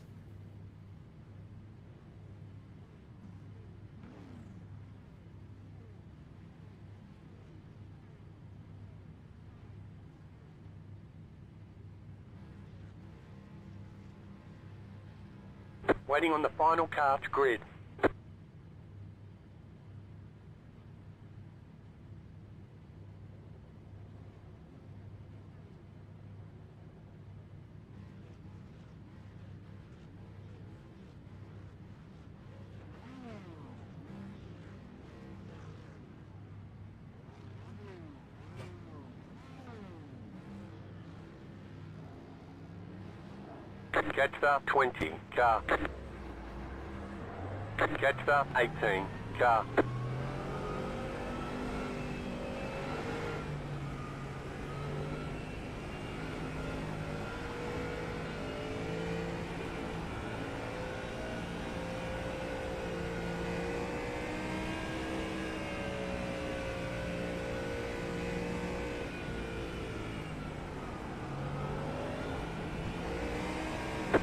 Waiting on the final car to grid. Catch 20, car. Catch 18, car.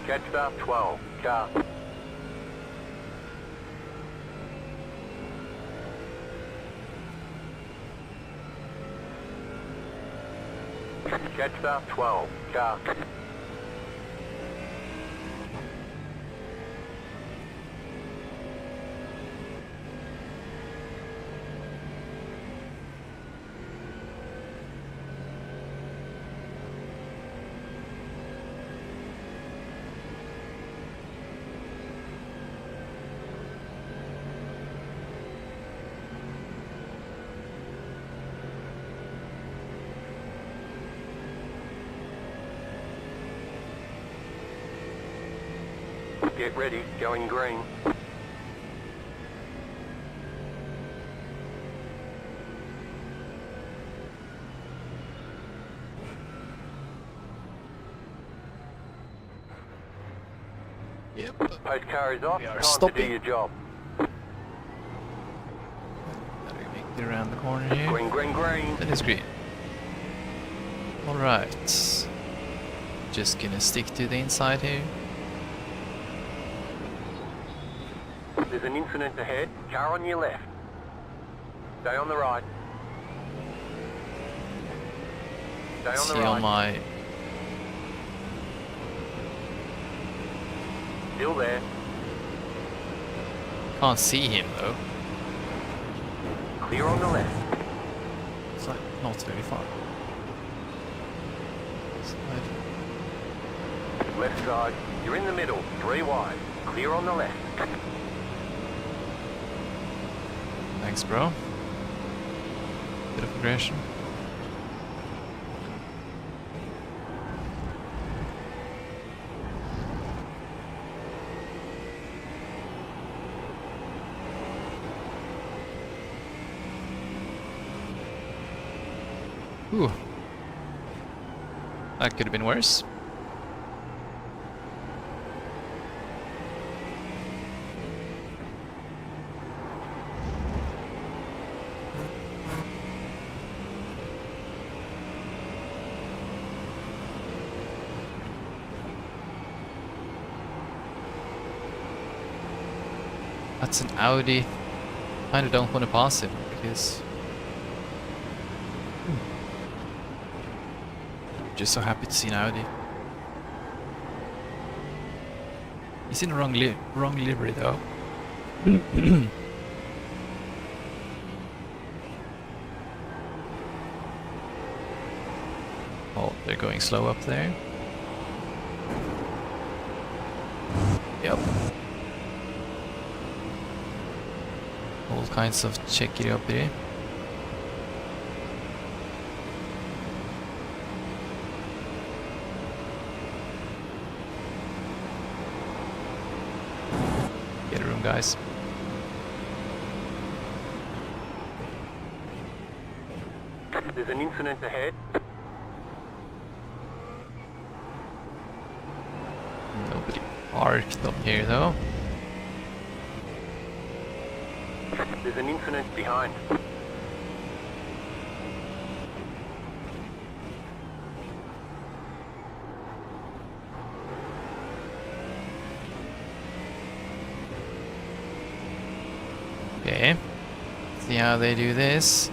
Catch 12, car. Catch 12, car. Get ready, going green. Yep. Post car is off, We are time stopping. to do your job. Better make Get around the corner here. Green, green, green. That is green. Alright. Just gonna stick to the inside here. There's an incident ahead. Car on your left. Stay on the right. Stay on the See right. on my... Still there. Can't see him though. Clear on the left. It's like not very far. Side. Left side. You're in the middle. 3 wide. Clear on the left. Thanks, bro. Bit of aggression. Ooh. That could have been worse. That's an Audi. Kinda don't want to pass him because just so happy to see an Audi. He's in the wrong livery though. Oh, they're going slow up there. Yep. All kinds of checky up here. Get a room, guys. There's an incident ahead. Nobody parked up here though. There's an incident behind. Okay. See how they do this.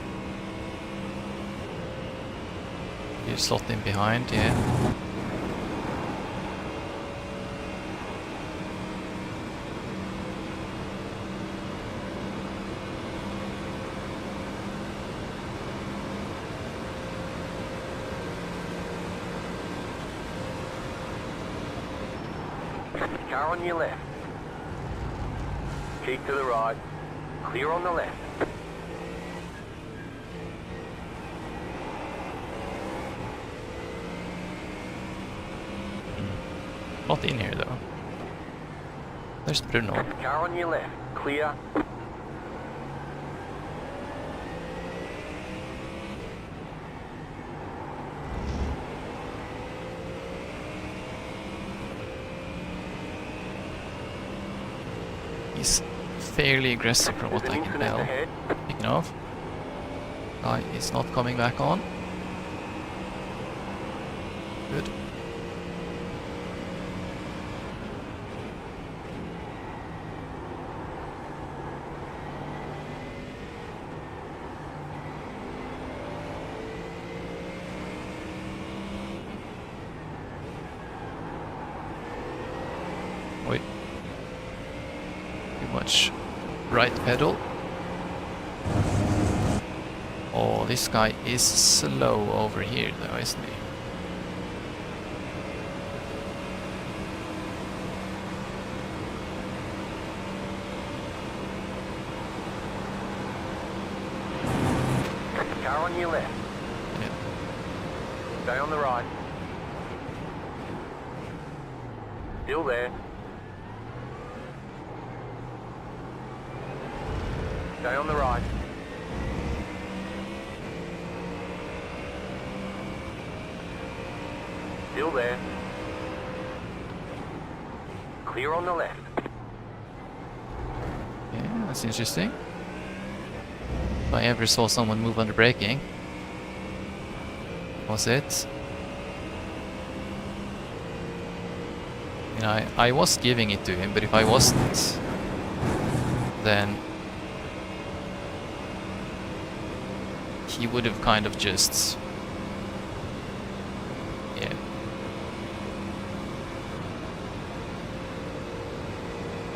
You slot in behind, yeah. Car on your left. Keep to the right. Clear on the left. Not in here though. There's Bruno. Car on your left. Clear. He's fairly aggressive from what I can tell. Picking off. Guy is not coming back on. Good. Wait. Too much right pedal. Oh, this guy is slow over here though, isn't he? Car on your left. Yeah. Stay on the right. Still there. Stay on the right. Still there. Clear on the left. Yeah, that's interesting. If I ever saw someone move under braking, was it? You know, I was giving it to him, but if I wasn't, then he would have kind of just, yeah.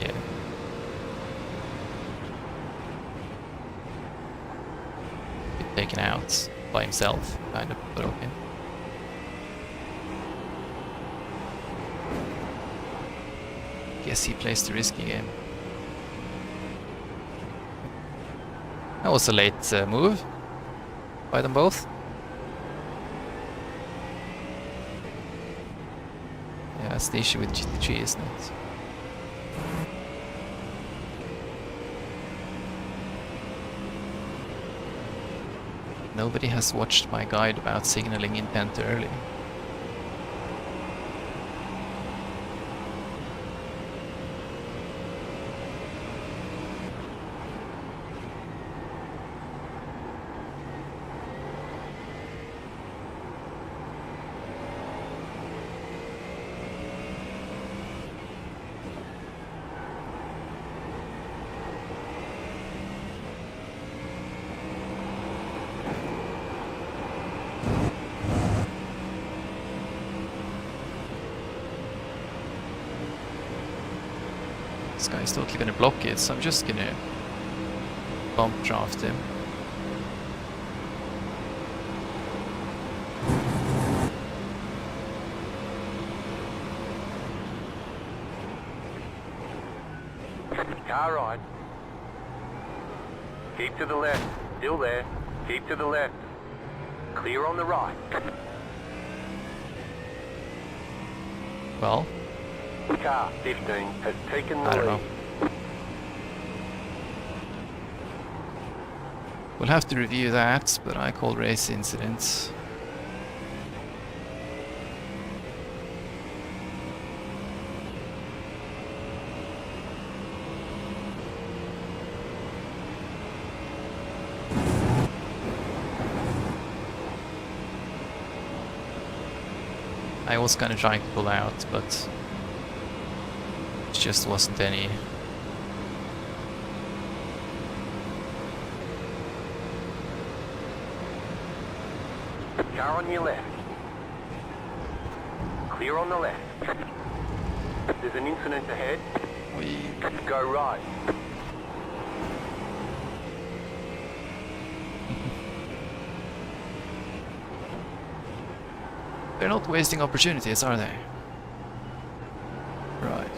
Yeah. Been taken out by himself, kind of, but okay. Guess he plays the risky game. That was a late move by them both. Yeah, that's the issue with GT3, isn't it? Nobody has watched my guide about signaling intent early. This guy's totally gonna block it, so I'm just gonna bump draft him. Car right. Keep to the left. Still there. Keep to the left. Clear on the right. Well, Car 15 has taken the I don't lead. know. We'll have to review that, but I call race incidents. I was kind of trying to pull out, but it just wasn't any. Car on your left. Clear on the left. There's an incident ahead. We Go right. They're not wasting opportunities, are they? Right.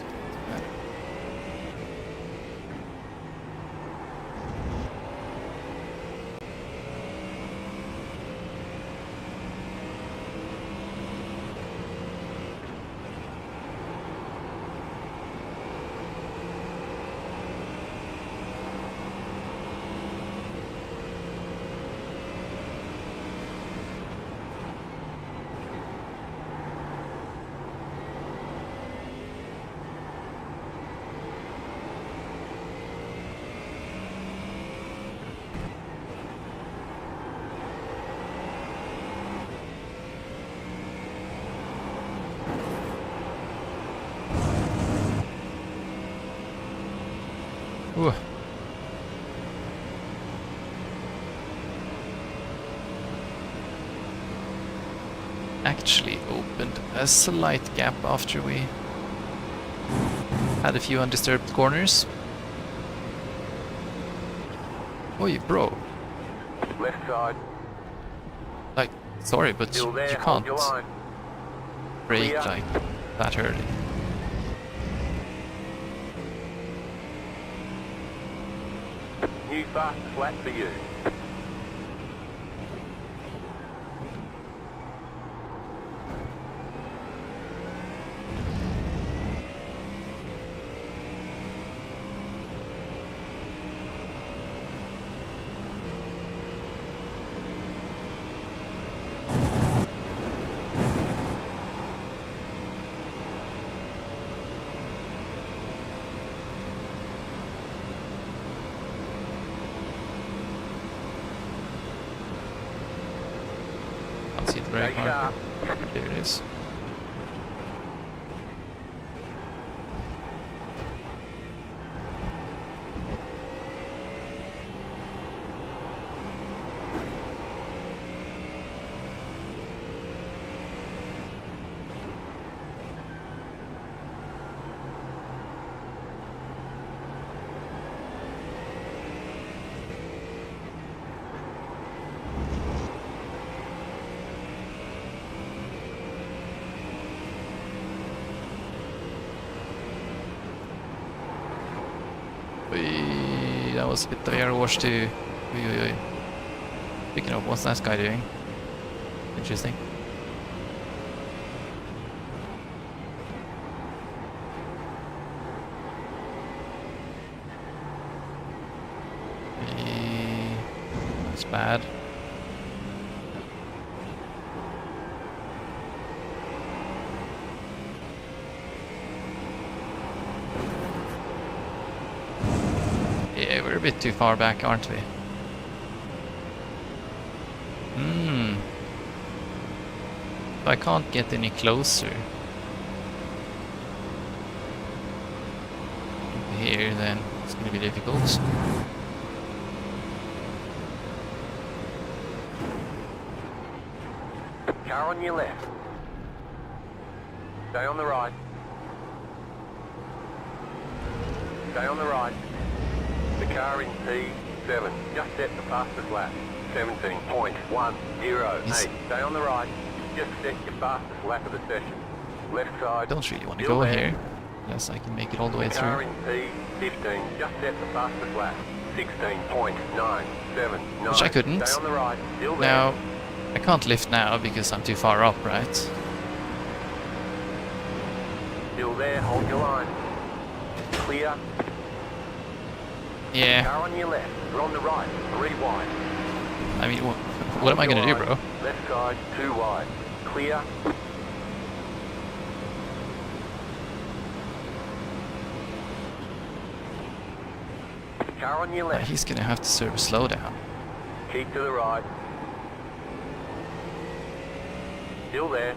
Ooh. Actually opened a slight gap after we had a few undisturbed corners. Oi, bro. Left side. Like, sorry, but Still you there. can't Hold your line. brake Clear. like that early. New fast flat for you. Can't see the brake Stay marker. sharp. There it is. That was a bit of air wash too. Speaking of, what's that guy doing? Interesting. That's bad. Yeah, we're a bit too far back, aren't we? If I can't get any closer here, then it's gonna be difficult. Car on your left. Stay on the right. Stay on the right. The car in P7. Just set the fastest lap. 17.108. Stay on the right. Just set your fastest lap of the session. Left side. Don't really want to still go there. here. Yes, I can make it all the way Car through. in P15. Just set the fastest lap. 16.979. Which I couldn't. Stay on the right. Still there. Now, I can't lift now because I'm too far up, right? Still there. Hold your line. Clear. Yeah, Car on your left. We're on the right. 3 wide. I mean, what am I gonna do, bro? Left side, 2 wide. Clear. Car on your left. He's gonna have to serve a slowdown. Keep to the right. Still there.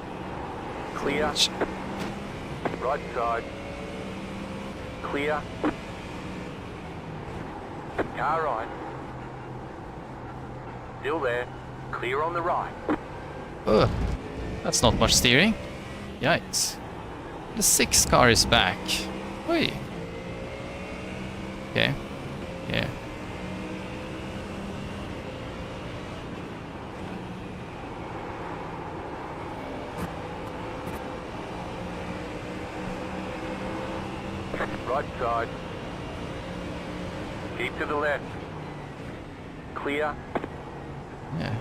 Clear. Right side. Clear. Car right. Still there. Clear on the right. Ugh, that's not much steering. Yikes. The 6th car is back. Oi. Okay. Yeah. Right side. Keep to the left. Clear. Yeah.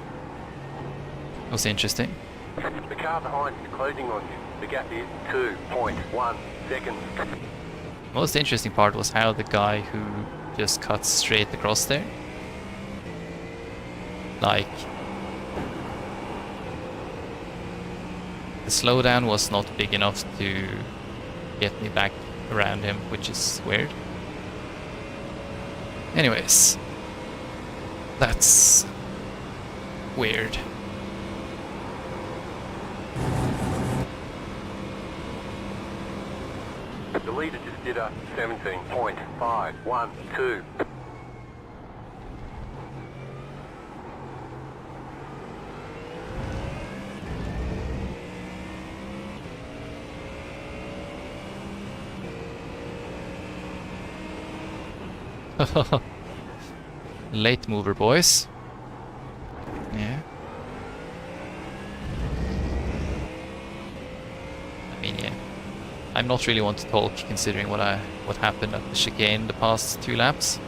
That was interesting. The car behind is closing on you. The gap is 2.1 seconds. Most interesting part was how the guy who just cut straight across there, like, the slowdown was not big enough to get me back around him, which is weird. Anyways, that's weird. The leader just did a 17.512. Late mover, boys. Yeah. I mean, yeah. I'm not really one to talk, considering what happened at the chicane the past 2 laps.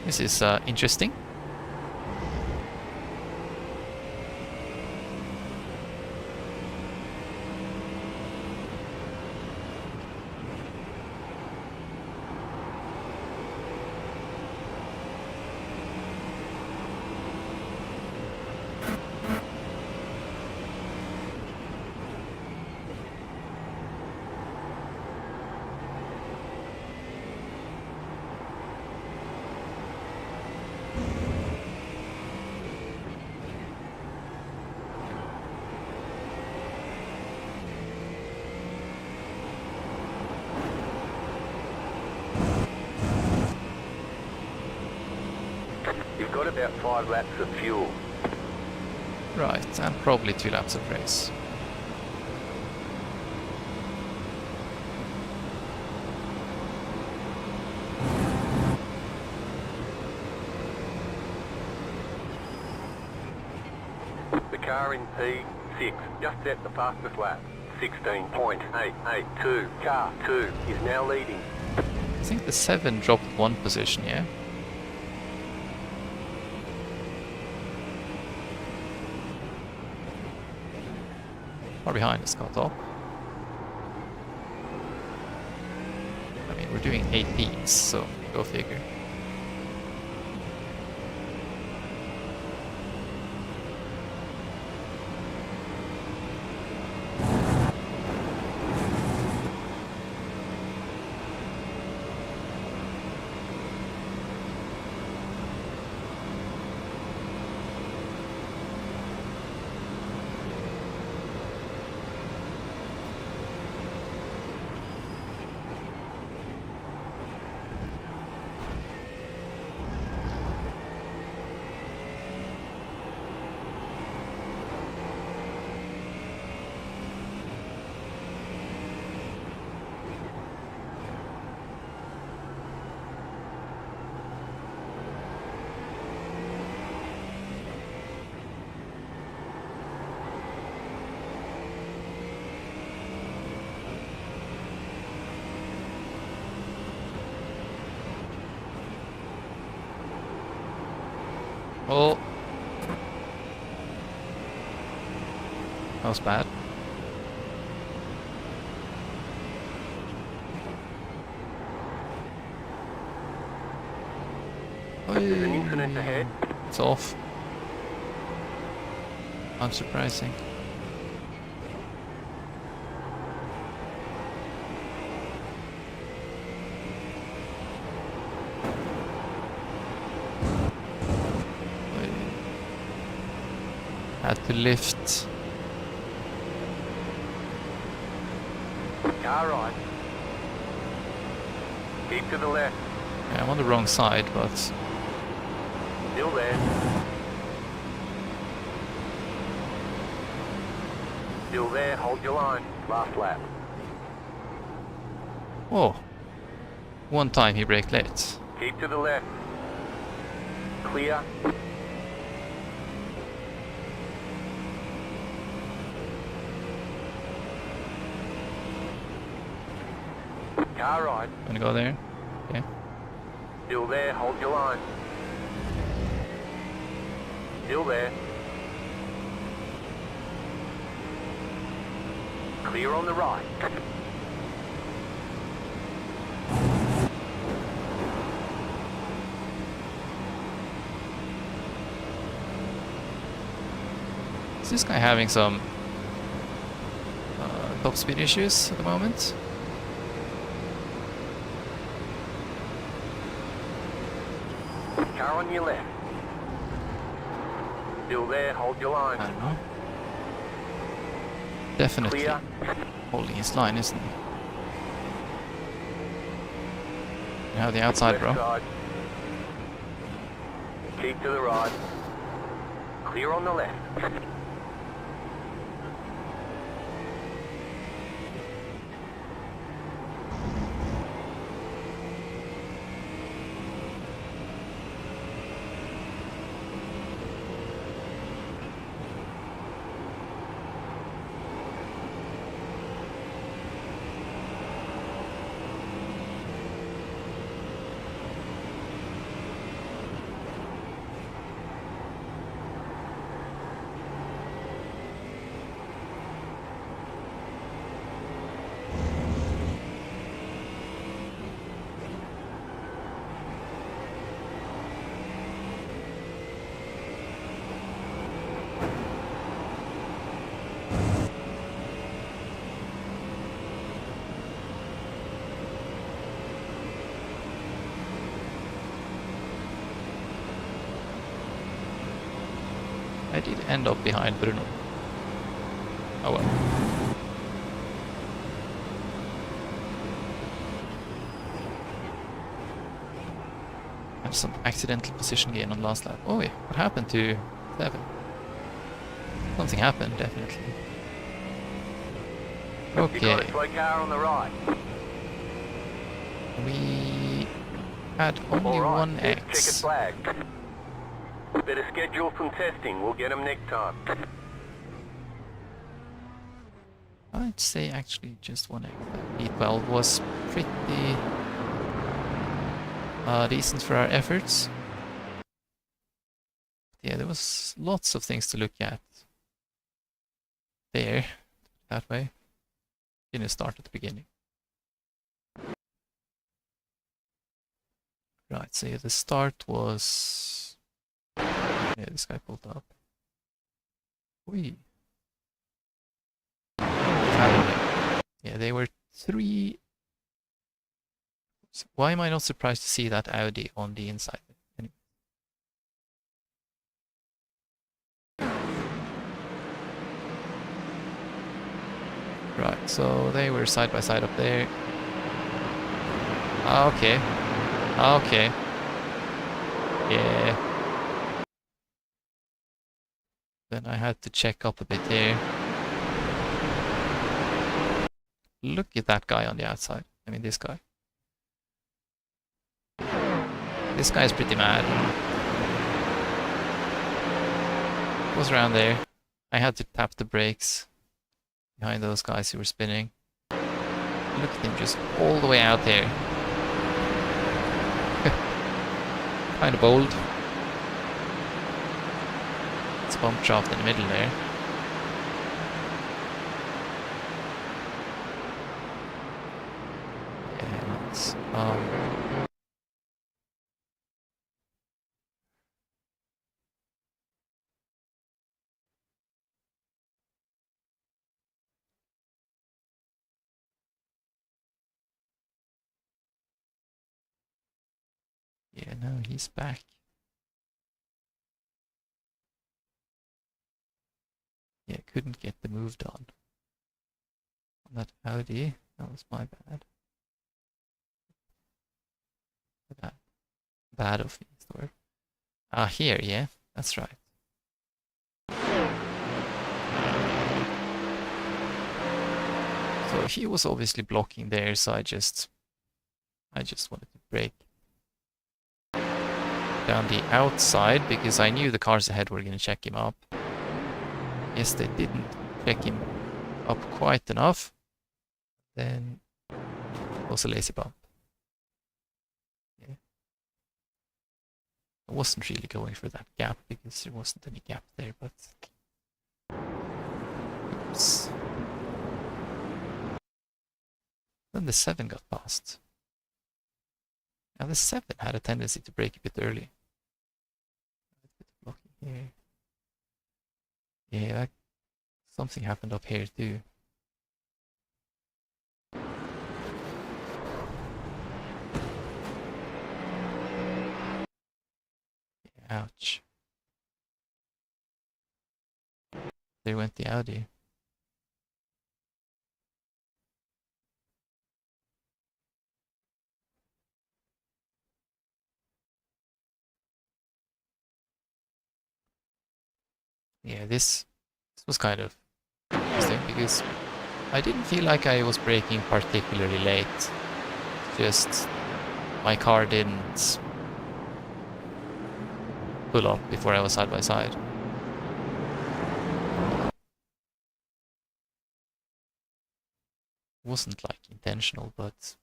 This is interesting. You've got about 5 laps of fuel. Right, and probably 2 laps of race. The car in P6 just set the fastest lap. 16.882. Car 2 is now leading. I think the 7 dropped 1 position, yeah? Far behind is cut off. I mean, we're doing 8 peaks, so go figure. Oh. That was bad. There's an incident ahead. It's off. Unsurprising. Had to lift. Car right. Keep to the left. Yeah, I'm on the wrong side, but Still there. Still there, hold your line. Last lap. oh, one time he braked late. Keep to the left. Clear. Car right. Gonna go there. Okay. Still there, hold your line. Still there. Clear on the right. Is this guy having some top speed issues at the moment? Car on your left. Still there, hold your line. I don't know. Definitely Clear. holding his line, isn't he? You have the outside, Left bro. side. Keep to the right. Clear on the left. did end up behind Bruno. Oh well. Have some accidental position gain on last lap. Oh yeah, what happened to 7? Something happened, definitely. You got Okay. a slow car on the right. We had only All right, one here's the checkered X. flag. Better schedule some testing. We'll get them next time. I'd say actually just one X. P12 was pretty decent for our efforts. Yeah, there was lots of things to look at there, that way. Didn't start at the beginning. Right, so yeah, the start was... Yeah, this guy pulled up. Whee. Yeah, they were 3... Why am I not surprised to see that Audi on the inside? Anyway. Right, so they were side by side up there. Okay. Okay. Yeah. Then I had to check up a bit here. Look at that guy on the outside. I mean, this guy. This guy is pretty mad. Was around there. I had to tap the brakes behind those guys who were spinning. Look at him just all the way out there. Kind of bold. It's bump chopped in the middle there. Yeah, it's, yeah, no, he's back. Yeah, couldn't get the move done on that Audi. That was my bad. Bad of me is the word. Ah, here, yeah, that's right. So he was obviously blocking there, so I just wanted to brake down the outside because I knew the cars ahead were going to check him up. Yes, they didn't check him up quite enough. Then it was a lazy bump. Yeah. I wasn't really going for that gap because there wasn't any gap there, but oops. Then the 7 got past. Now the 7 had a tendency to brake a bit early. A bit of blocking here. Yeah, something happened up here too. Yeah, ouch. There went the Audi. Yeah, this was kind of interesting because I didn't feel like I was braking particularly late. Just my car didn't pull up before I was side by side. It wasn't like intentional, but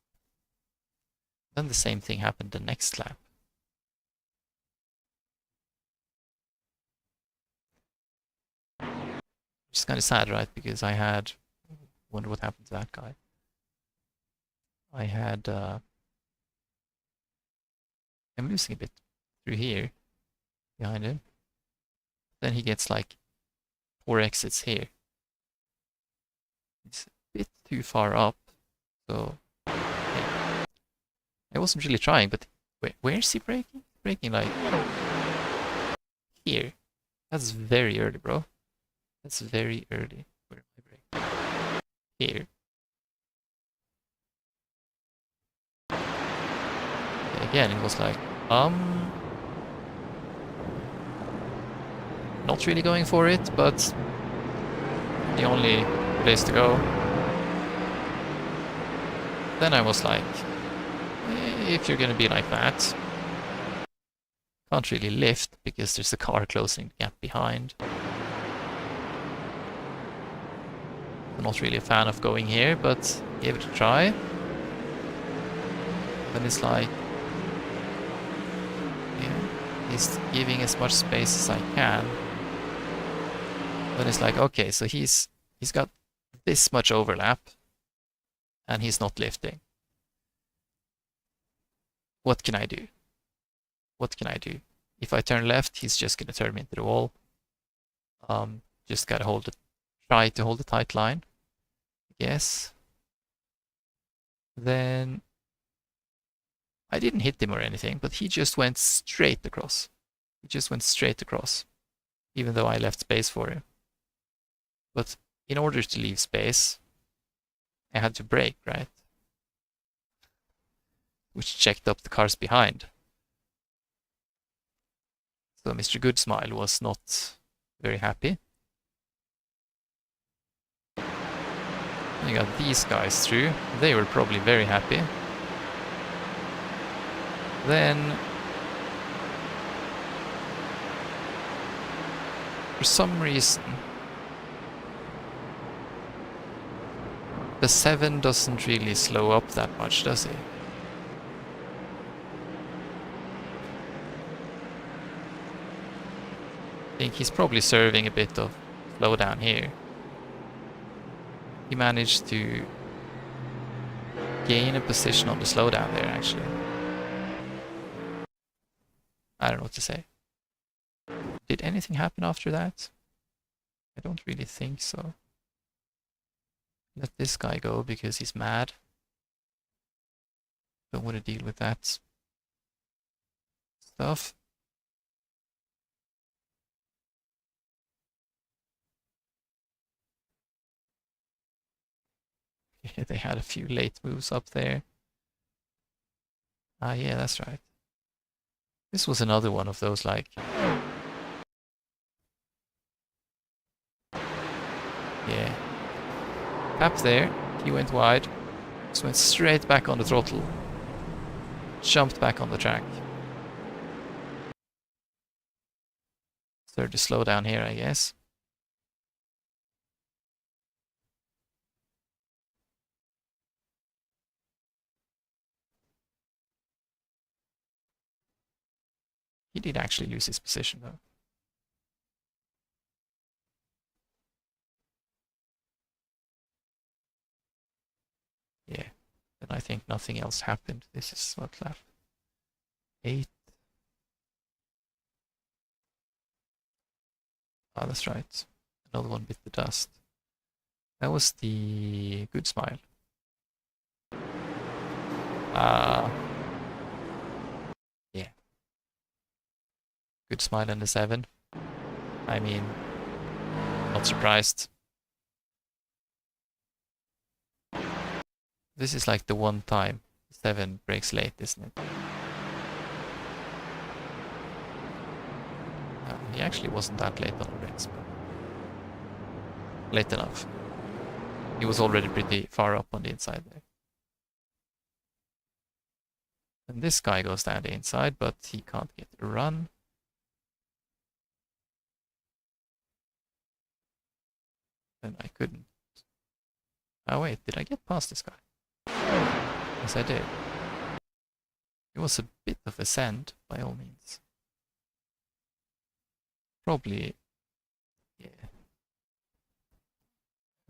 then the same thing happened the next lap. Which is kind of sad, right? Because I had... Wonder what happened to that guy. I had... I'm losing a bit through here, behind him. Then he gets like 4 exits here. It's a bit too far up, so... Yeah. I wasn't really trying, but where's he braking? Braking like... here. That's very early, bro. That's very early. Where am I braking? Here. Again, it was like, not really going for it, but the only place to go. Then I was like, if you're gonna be like that, can't really lift because there's a car closing the gap behind. I'm not really a fan of going here, but gave it a try. Then it's like, yeah, he's giving as much space as I can. Then it's like, okay, so he's got this much overlap, and he's not lifting. What can I do? What can I do? If I turn left, he's just gonna turn me into the wall. Just gotta try to hold a tight line, I guess. Then I didn't hit him or anything, but he just went straight across. He just went straight across, even though I left space for him. But in order to leave space, I had to brake, right? Which checked up the cars behind. So Mr. Good Smile was not very happy. You got these guys through. They were probably very happy. Then, for some reason, the 7 doesn't really slow up that much, does it? I think he's probably serving a bit of slowdown here. He managed to gain a position on the slowdown there, actually. I don't know what to say. Did anything happen after that? I don't really think so. Let this guy go because he's mad. Don't want to deal with that stuff. Yeah, they had a few late moves up there. Ah, yeah, that's right. This was another one of those, like... Yeah. Tap there, he went wide, just went straight back on the throttle. Jumped back on the track. Started to slow down here, I guess. He did actually lose his position, though. Yeah, and I think nothing else happened. This is what left. 8. Ah, that's right. Another one bit the dust. That was the Good Smile. Yeah. Good Smile and the 7. I mean, not surprised. This is like the one time 7 breaks late, isn't it? He actually wasn't that late on the race, but late enough. He was already pretty far up on the inside there. And this guy goes down the inside, but he can't get a run. And I couldn't. Oh wait, did I get past this guy? Yes, I did. It was a bit of a send, by all means. Probably, yeah.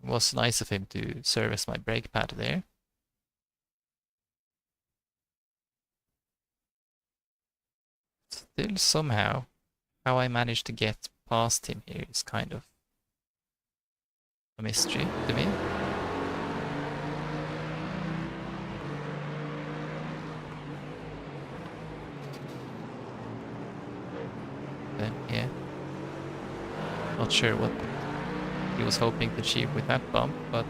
It was nice of him to service my brake pad there. Still, somehow, how I managed to get past him here is kind of a mystery to me. Then, yeah. Not sure what he was hoping to achieve with that bump, but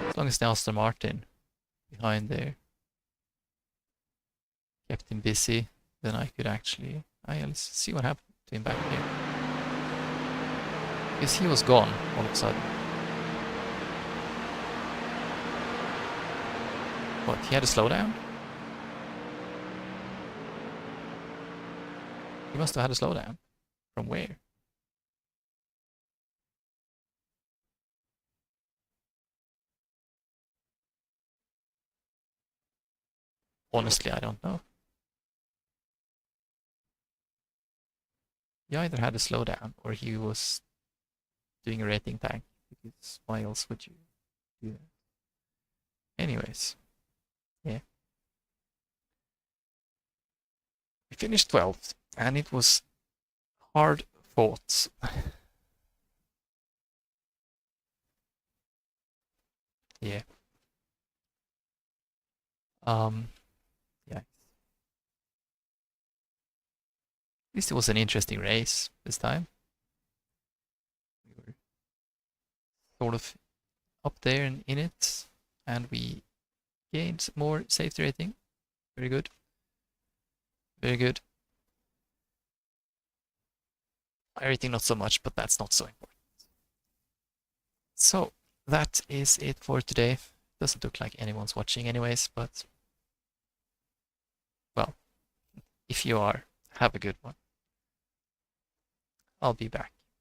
as long as the Aston Martin behind there kept him busy, then I could actually... let's see what happened to him back here. Because he was gone all of a sudden. What, he had a slowdown? He must have had a slowdown. From where? Honestly, I don't know. He either had a slowdown or he was doing a rating tank. Because why else would you do that? Anyways. Yeah. We finished 12th, and it was hard fought. Yeah. Yeah. At least it was an interesting race this time. We were sort of up there and in it, and we gained more safety rating. Very good. Very good. Everything not so much, but that's not so important. So that is it for today. Doesn't look like anyone's watching anyways, but well, if you are, have a good one. I'll be back.